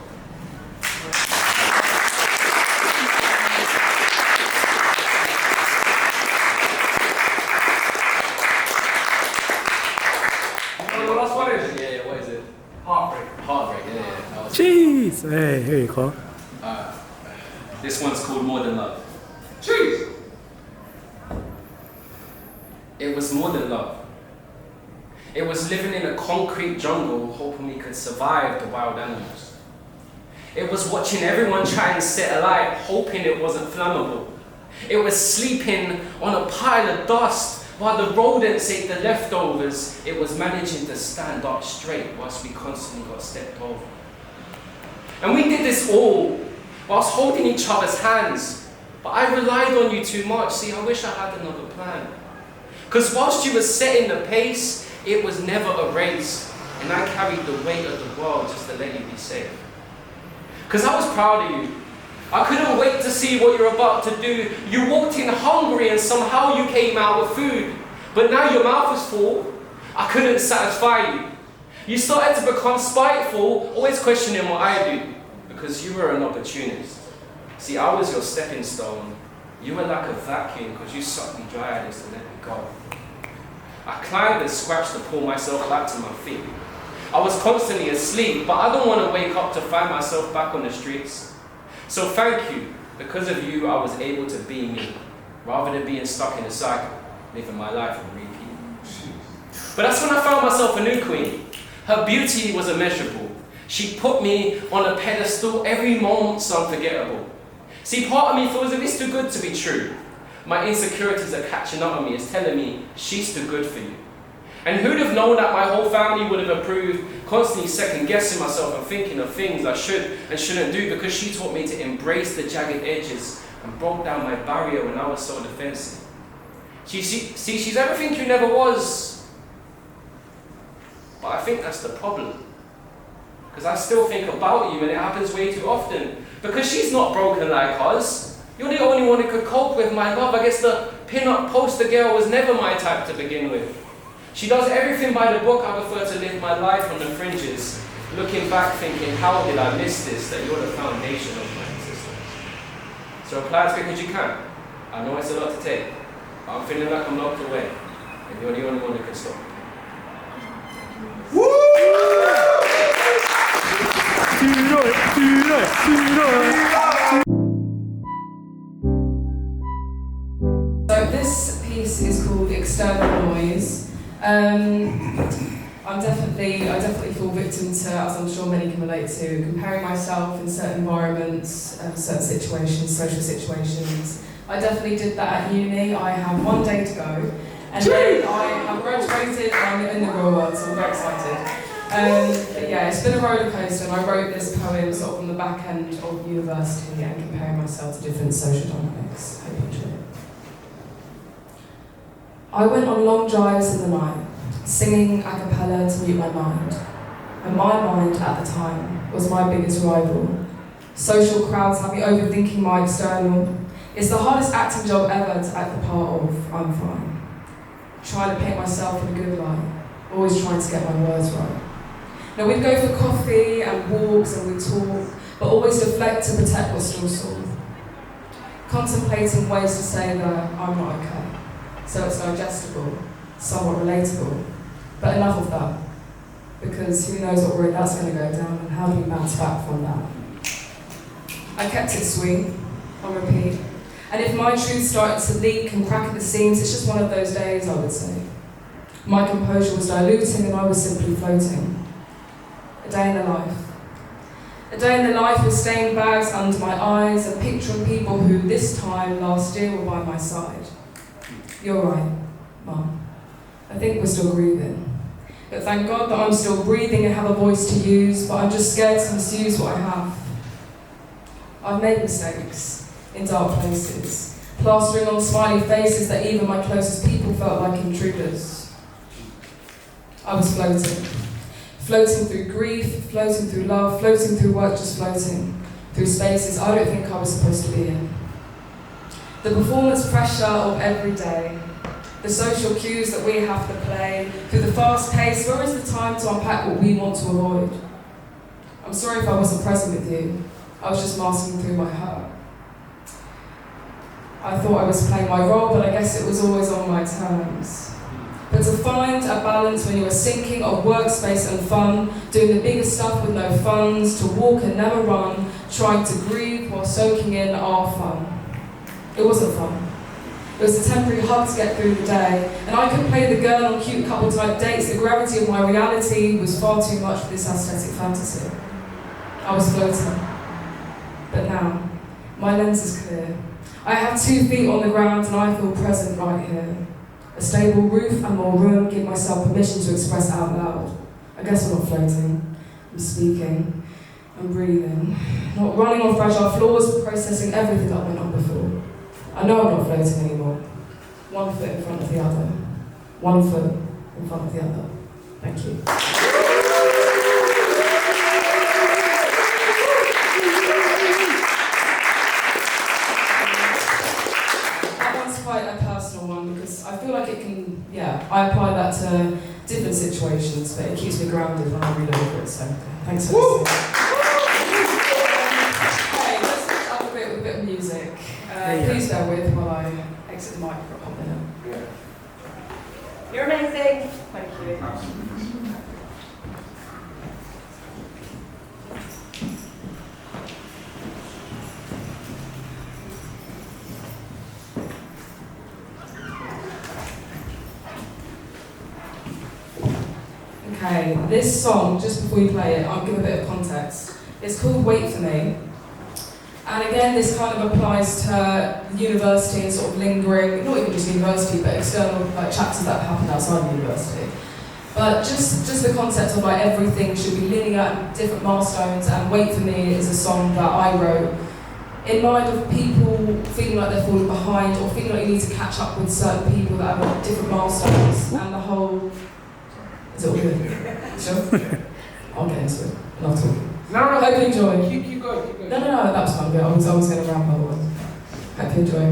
Heartbreak, yeah. Jeez! Hey, here you go. This one's called More Than Love. Jeez! It was more than love. It was living in a concrete jungle, hoping we could survive the wild animals. It was watching everyone try and set alight, hoping it wasn't flammable. It was sleeping on a pile of dust, while the rodents ate the leftovers. It was managing to stand up straight whilst we constantly got stepped over. And we did this all whilst holding each other's hands. But I relied on you too much. See, I wish I had another plan. Because whilst you were setting the pace, it was never a race. And I carried the weight of the world just to let you be safe. Because I was proud of you. I couldn't wait to see what you're about to do. You walked in hungry and somehow you came out with food. But now your mouth is full. I couldn't satisfy you. You started to become spiteful, always questioning what I do. Because you were an opportunist. See, I was your stepping stone. You were like a vacuum because you sucked me dry and just let me go. I climbed and scratched to pull myself back to my feet. I was constantly asleep, but I don't want to wake up to find myself back on the streets. So thank you. Because of you, I was able to be me, rather than being stuck in a cycle, living my life on repeat. But that's when I found myself a new queen. Her beauty was immeasurable. She put me on a pedestal, every moment's unforgettable. See, part of me feels that it's too good to be true. My insecurities are catching up on me, it's telling me she's too good for you. And who'd have known that my whole family would have approved, constantly second-guessing myself and thinking of things I should and shouldn't do, because she taught me to embrace the jagged edges and broke down my barrier when I was so defensive. She's everything you never was. But I think that's the problem. Because I still think about you and it happens way too often. Because she's not broken like us. You're the only one who could cope with my love. I guess the pin-up poster girl was never my type to begin with. She does everything by the book. I prefer to live my life on the fringes. Looking back thinking, how did I miss this? That you're the foundation of my existence. So apply as quick as you can. I know it's a lot to take. But I'm feeling like I'm locked away. And you're the only one who can stop me. So this piece is called External Noise. I definitely fall victim to, as I'm sure many can relate to, comparing myself in certain environments, certain situations, social situations. I definitely did that at uni. I have one day to go, and then I have graduated and I'm in the real world, so I'm very excited. But yeah, it's been a roller coaster, and I wrote this poem sort of on the back end of university and comparing myself to different social dynamics. Hope you enjoy it. I went on long drives in the night, singing a cappella to mute my mind. And my mind at the time was my biggest rival. Social crowds have me overthinking my external. It's the hardest acting job ever to act the part of I'm fine. Trying to paint myself in a good light, always trying to get my words right. Now we'd go for coffee and walks and we'd talk, but always deflect to protect what's still sore. Contemplating ways to say that I'm not okay, so it's digestible, somewhat relatable. But enough of that, because who knows what road that's going to go down and how do we bounce back from that? I kept it sweet, on repeat, And if my truth started to leak and crack at the seams, it's just one of those days, I would say. My composure was diluting and I was simply floating. A day in the life. A day in the life with stained bags under my eyes, a picture of people who this time last year were by my side. You're right, Mum. I think we're still grieving. But thank God that I'm still breathing and have a voice to use, but I'm just scared to misuse what I have. I've made mistakes in dark places, plastering on smiley faces that even my closest people felt like intruders. I was floating. Floating through grief, floating through love, floating through work, just floating through spaces I don't think I was supposed to be in. The performance pressure of every day, the social cues that we have to play, through the fast pace, where is the time to unpack what we want to avoid? I'm sorry if I wasn't present with you. I was just masking through my hurt. I thought I was playing my role, but I guess it was always on my terms. But to find a balance when you are sinking of workspace and fun, doing the bigger stuff with no funds, to walk and never run, trying to breathe while soaking in our fun. It wasn't fun. It was a temporary hug to get through the day, and I could play the girl on cute couple type dates. The gravity of my reality was far too much for this aesthetic fantasy. I was floating. But now, my lens is clear. I have 2 feet on the ground and I feel present right here. A stable roof and more room give myself permission to express out loud. I guess I'm not floating. I'm speaking. I'm breathing. Not running on fragile floors, but processing everything that went on before. I know I'm not floating anymore. 1 foot in front of the other. 1 foot in front of the other. Thank you. Quite a personal one because I feel like it can, I apply that to different situations, but it keeps me grounded when I read over it, so thanks for listening. Okay, let's switch up a bit with a bit of music. Please bear with while I exit the mic for a hot minute. You're amazing. Thank you. Okay, this song, just before you play it, I'll give a bit of context. It's called Wait For Me. And again, this kind of applies to university and sort of lingering, not even just university, but external chapters that happen outside of university. But just the concept of like everything should be linear and different milestones, and Wait For Me is a song that I wrote in mind of people feeling like they're falling behind or feeling like you need to catch up with certain people that have got different milestones and the whole... Is it all good? Sure? I'll get into it. Love talking. No, hope you enjoy. Keep going. No, that was fun. I was going to ramp otherwise. Hope you enjoy.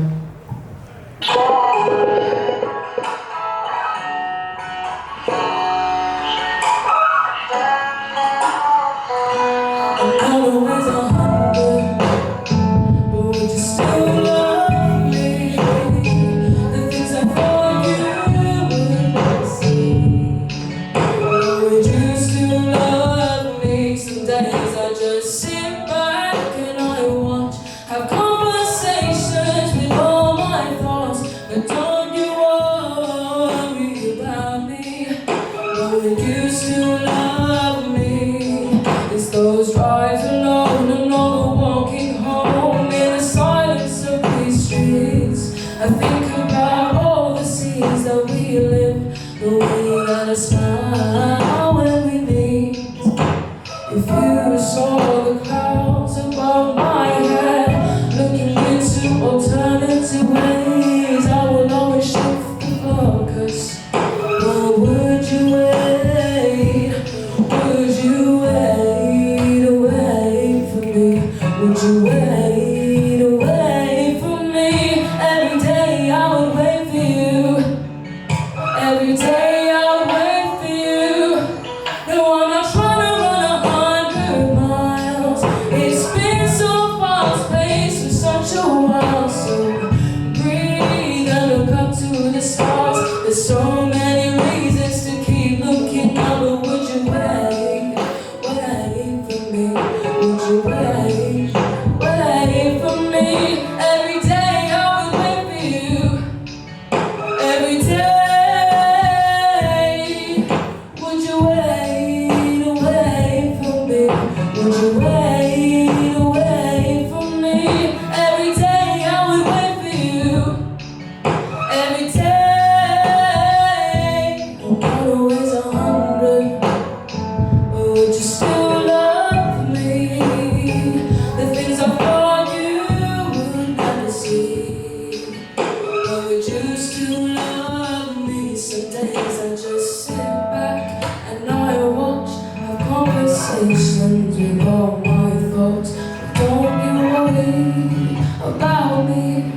conversations with all my thoughts. Don't you worry about me.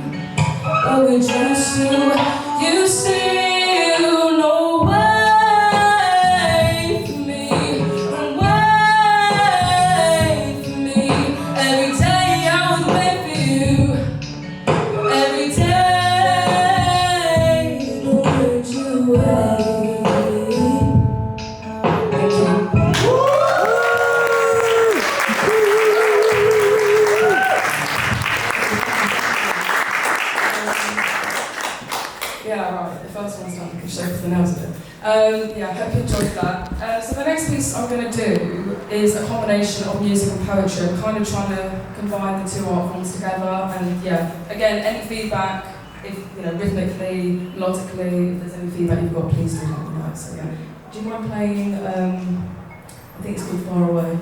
But we just you still know wait for me, and wait for me. Every day I would wait for you. Every day, would you wait? Yeah, right, the first one's done, I can show everything else of it. Yeah, I hope you enjoyed that. So the next piece I'm going to do is a combination of music and poetry. I'm kind of trying to combine the two art forms together, and yeah, again, any feedback, if rhythmically, melodically, if there's any feedback you've got, please do let me know. So yeah, do you mind playing, I think it's called Far Away.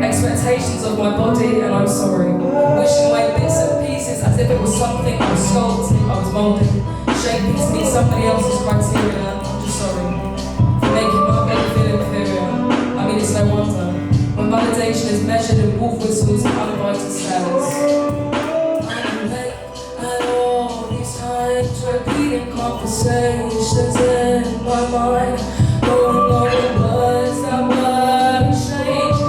Expectations of my body, and I'm sorry. Wishing away bits and pieces as if it was something I was sculpting, I was moulding, shaping to meet somebody else's criteria. I'm just sorry for making my baby feel inferior. I mean, it's no wonder when validation is measured in wolf whistles and uninvited stares. I'm late at all these times, repeating conversations in my mind, going over words that were changed.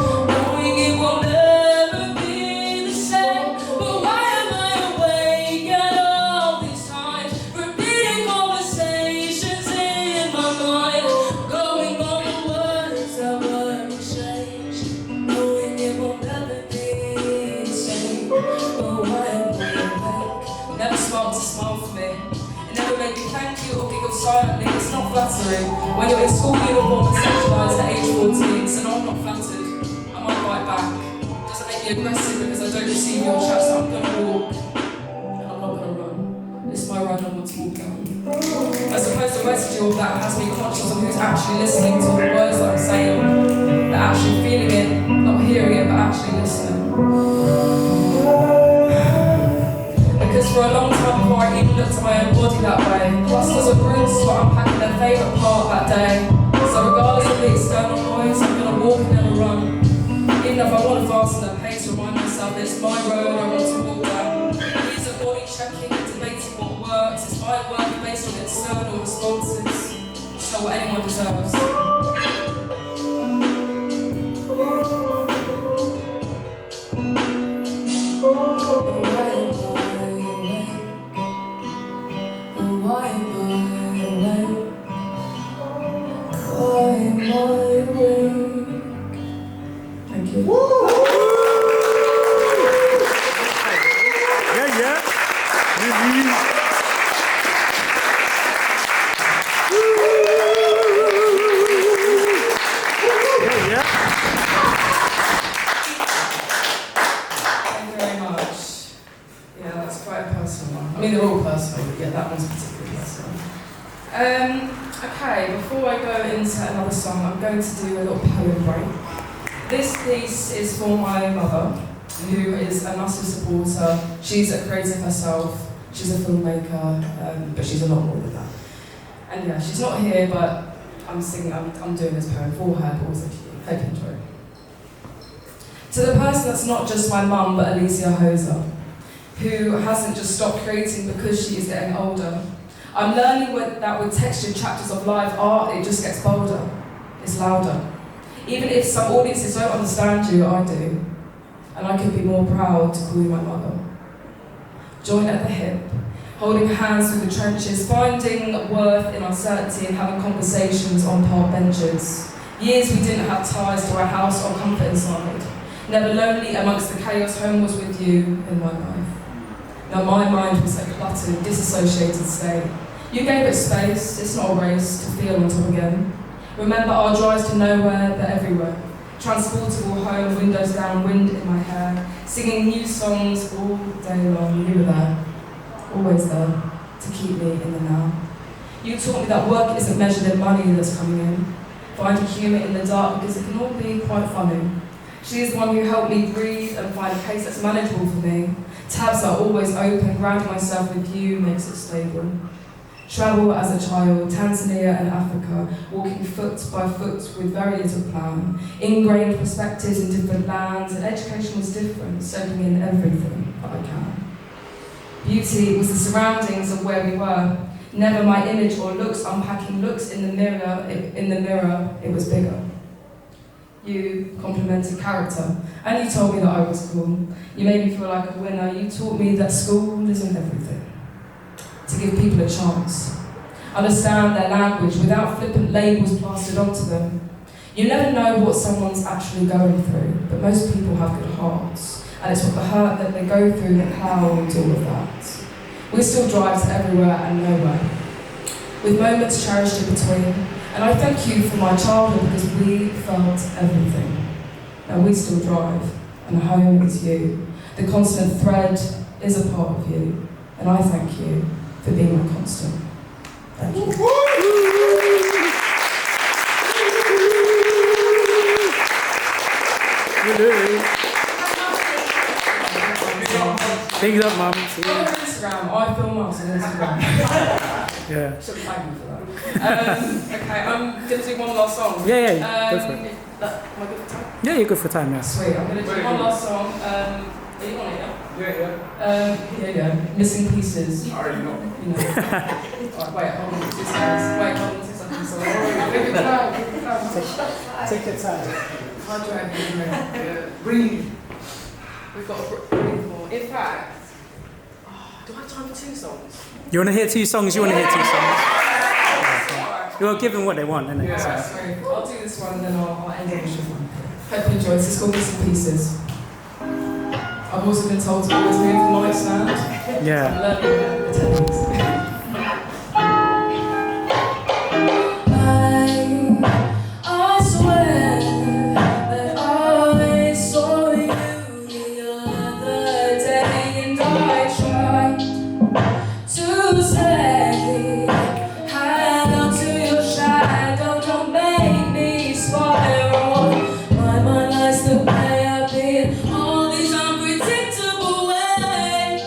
Silently, it's not flattering when you're in school uniform and sexualised at age 14, so no, I'm not flattered. I might bite back. Doesn't make me aggressive because I don't receive your chat, so I'm gonna walk. And I'm not gonna run. It's my run, I want to walk down. I suppose the residue of that has me conscious of who's actually listening to the words that I'm saying. They're actually feeling it, not hearing it, but actually listening. Because for a long time before I even looked at my own body that way, clusters of bruises were unpacking their favourite part that day. So regardless of the external noise, I'm going to walk and never run. Even if I want to fasten the pace, remind myself that it's my road I want to walk down. These are body checking and debating what works. It's my work based on external responses. It's not what anyone deserves. Thank you. Woo! Yeah, yeah. Yeah. Thank you very much. Yeah, that's quite a personal one. I mean, they're all personal, but yeah, that one's particularly personal. Okay, before I go into another song, I'm going to do a little poem break. This piece is for my mother, who is a massive supporter. She's a creative herself. She's a filmmaker, but she's a lot more than that. And yeah, she's not here, but I'm doing this poem for her, but also for you. Hope you enjoy it. To the person that's not just my mum, but Alicia Hoser, who hasn't just stopped creating because she is getting older. I'm learning that with textured chapters of live art, it just gets bolder, it's louder. Even if some audiences don't understand you, I do. And I could be more proud to call you my mother. Joined at the hip, holding hands through the trenches, finding worth in uncertainty and having conversations on park benches. Years we didn't have ties to our house or comfort inside. Never lonely amongst the chaos, home was with you in my life. Now my mind was a cluttered, disassociated state. You gave it space, it's not a race, to feel on top again. Remember our drives to nowhere, they're everywhere. Transportable home, windows down, wind in my hair. Singing new songs all day long, you were there. Always there, to keep me in the now. You taught me that work isn't measured in money that's coming in. Finding humour in the dark because it can all be quite funny. She is the one who helped me breathe and find a pace that's manageable for me. Tabs are always open, grounding myself with you makes it stable. Travel as a child, Tanzania and Africa, walking foot by foot with very little plan. Ingrained perspectives in different lands, and education was different, soaking in everything that I can. Beauty was the surroundings of where we were. Never my image or looks, unpacking looks in the mirror, it was bigger. You complimented character, and you told me that I was cool. You made me feel like a winner. You taught me that school isn't everything. To give people a chance. Understand their language without flippant labels plastered onto them. You never know what someone's actually going through, but most people have good hearts, and it's what the hurt that they go through that clouds all of that. We still drive to everywhere and nowhere, with moments cherished in between. And I thank you for my childhood because we felt everything. Now we still drive, and home is you. The constant thread is a part of you, and I thank you for being my constant. Thank you. Big up, Mum. Follow her Instagram. I film us on Instagram. Yeah. Should thank me for that. Okay, I'm gonna do one last song. Yeah, go for it. Am I good for time? Yeah, you're good for time, yeah. Sweet. I'm gonna do one last song. Are you on it? Yeah. Missing Pieces. I already know. You know. Alright, wait, hold on 2 seconds. Wait, hold on 2 seconds. Sorry. Take your time. Hydrate. Breathe. We've got to breathe more. In fact, do I have time for 2 songs? You want to hear 2 songs? You want to hear 2 songs? You're giving what they want, isn't it? Yeah, sorry. I'll do this one and then I'll end it with this one. Hope you enjoy. This is called Missing Pieces. I've also been told to always move the mic stand. Yeah. I'm learning the techniques. I swear that I saw you the other day and I tried to say, hang on to your shadow, don't make me spiral. My mind likes to play up in all these unpredictable ways.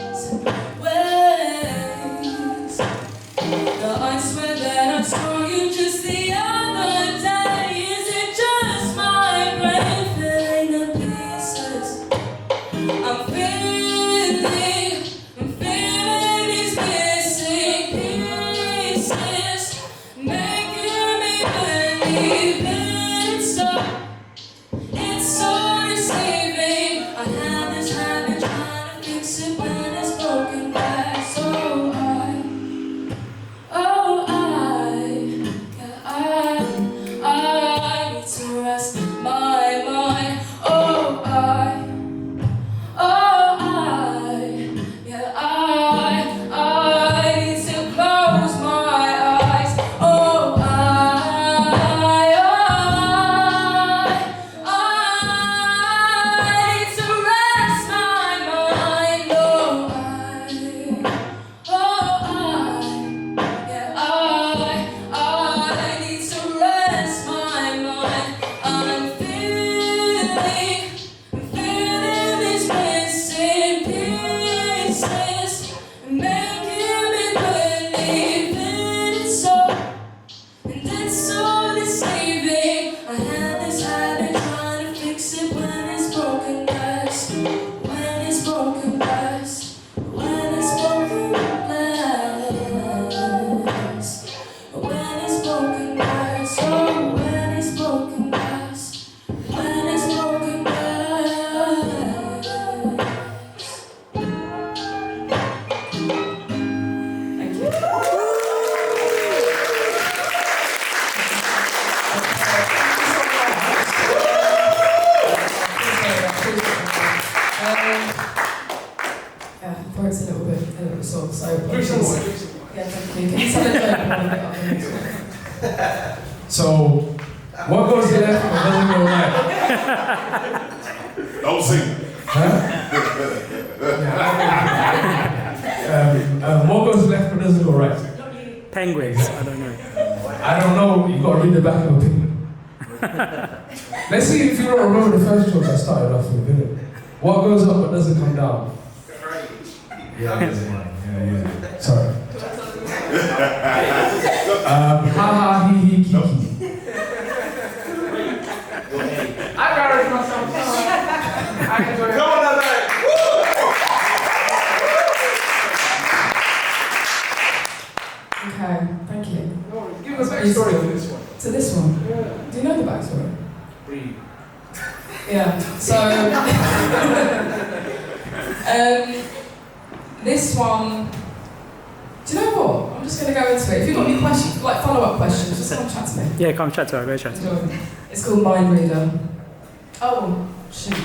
but doesn't go right. Don't sing. Huh? What goes left but doesn't go right? Penguins, I don't know. I don't know, you gotta read the back of a penguin. Let's see if you don't remember the first joke I started off with, innit? What goes up but doesn't come down? Yeah. Sorry. Ha ha he he kiki. I got it myself. I enjoy it. Come on, that Okay, thank you. Give us a backstory to this one. To this one? Yeah. Do you know the backstory? Read. Yeah, so this one, do you know what? I'm just going to go into it. If you've got any questions, like follow-up questions, just come chat to me. Yeah, come chat to her, go chat to her. It's called Mind Reader. Oh, shoot.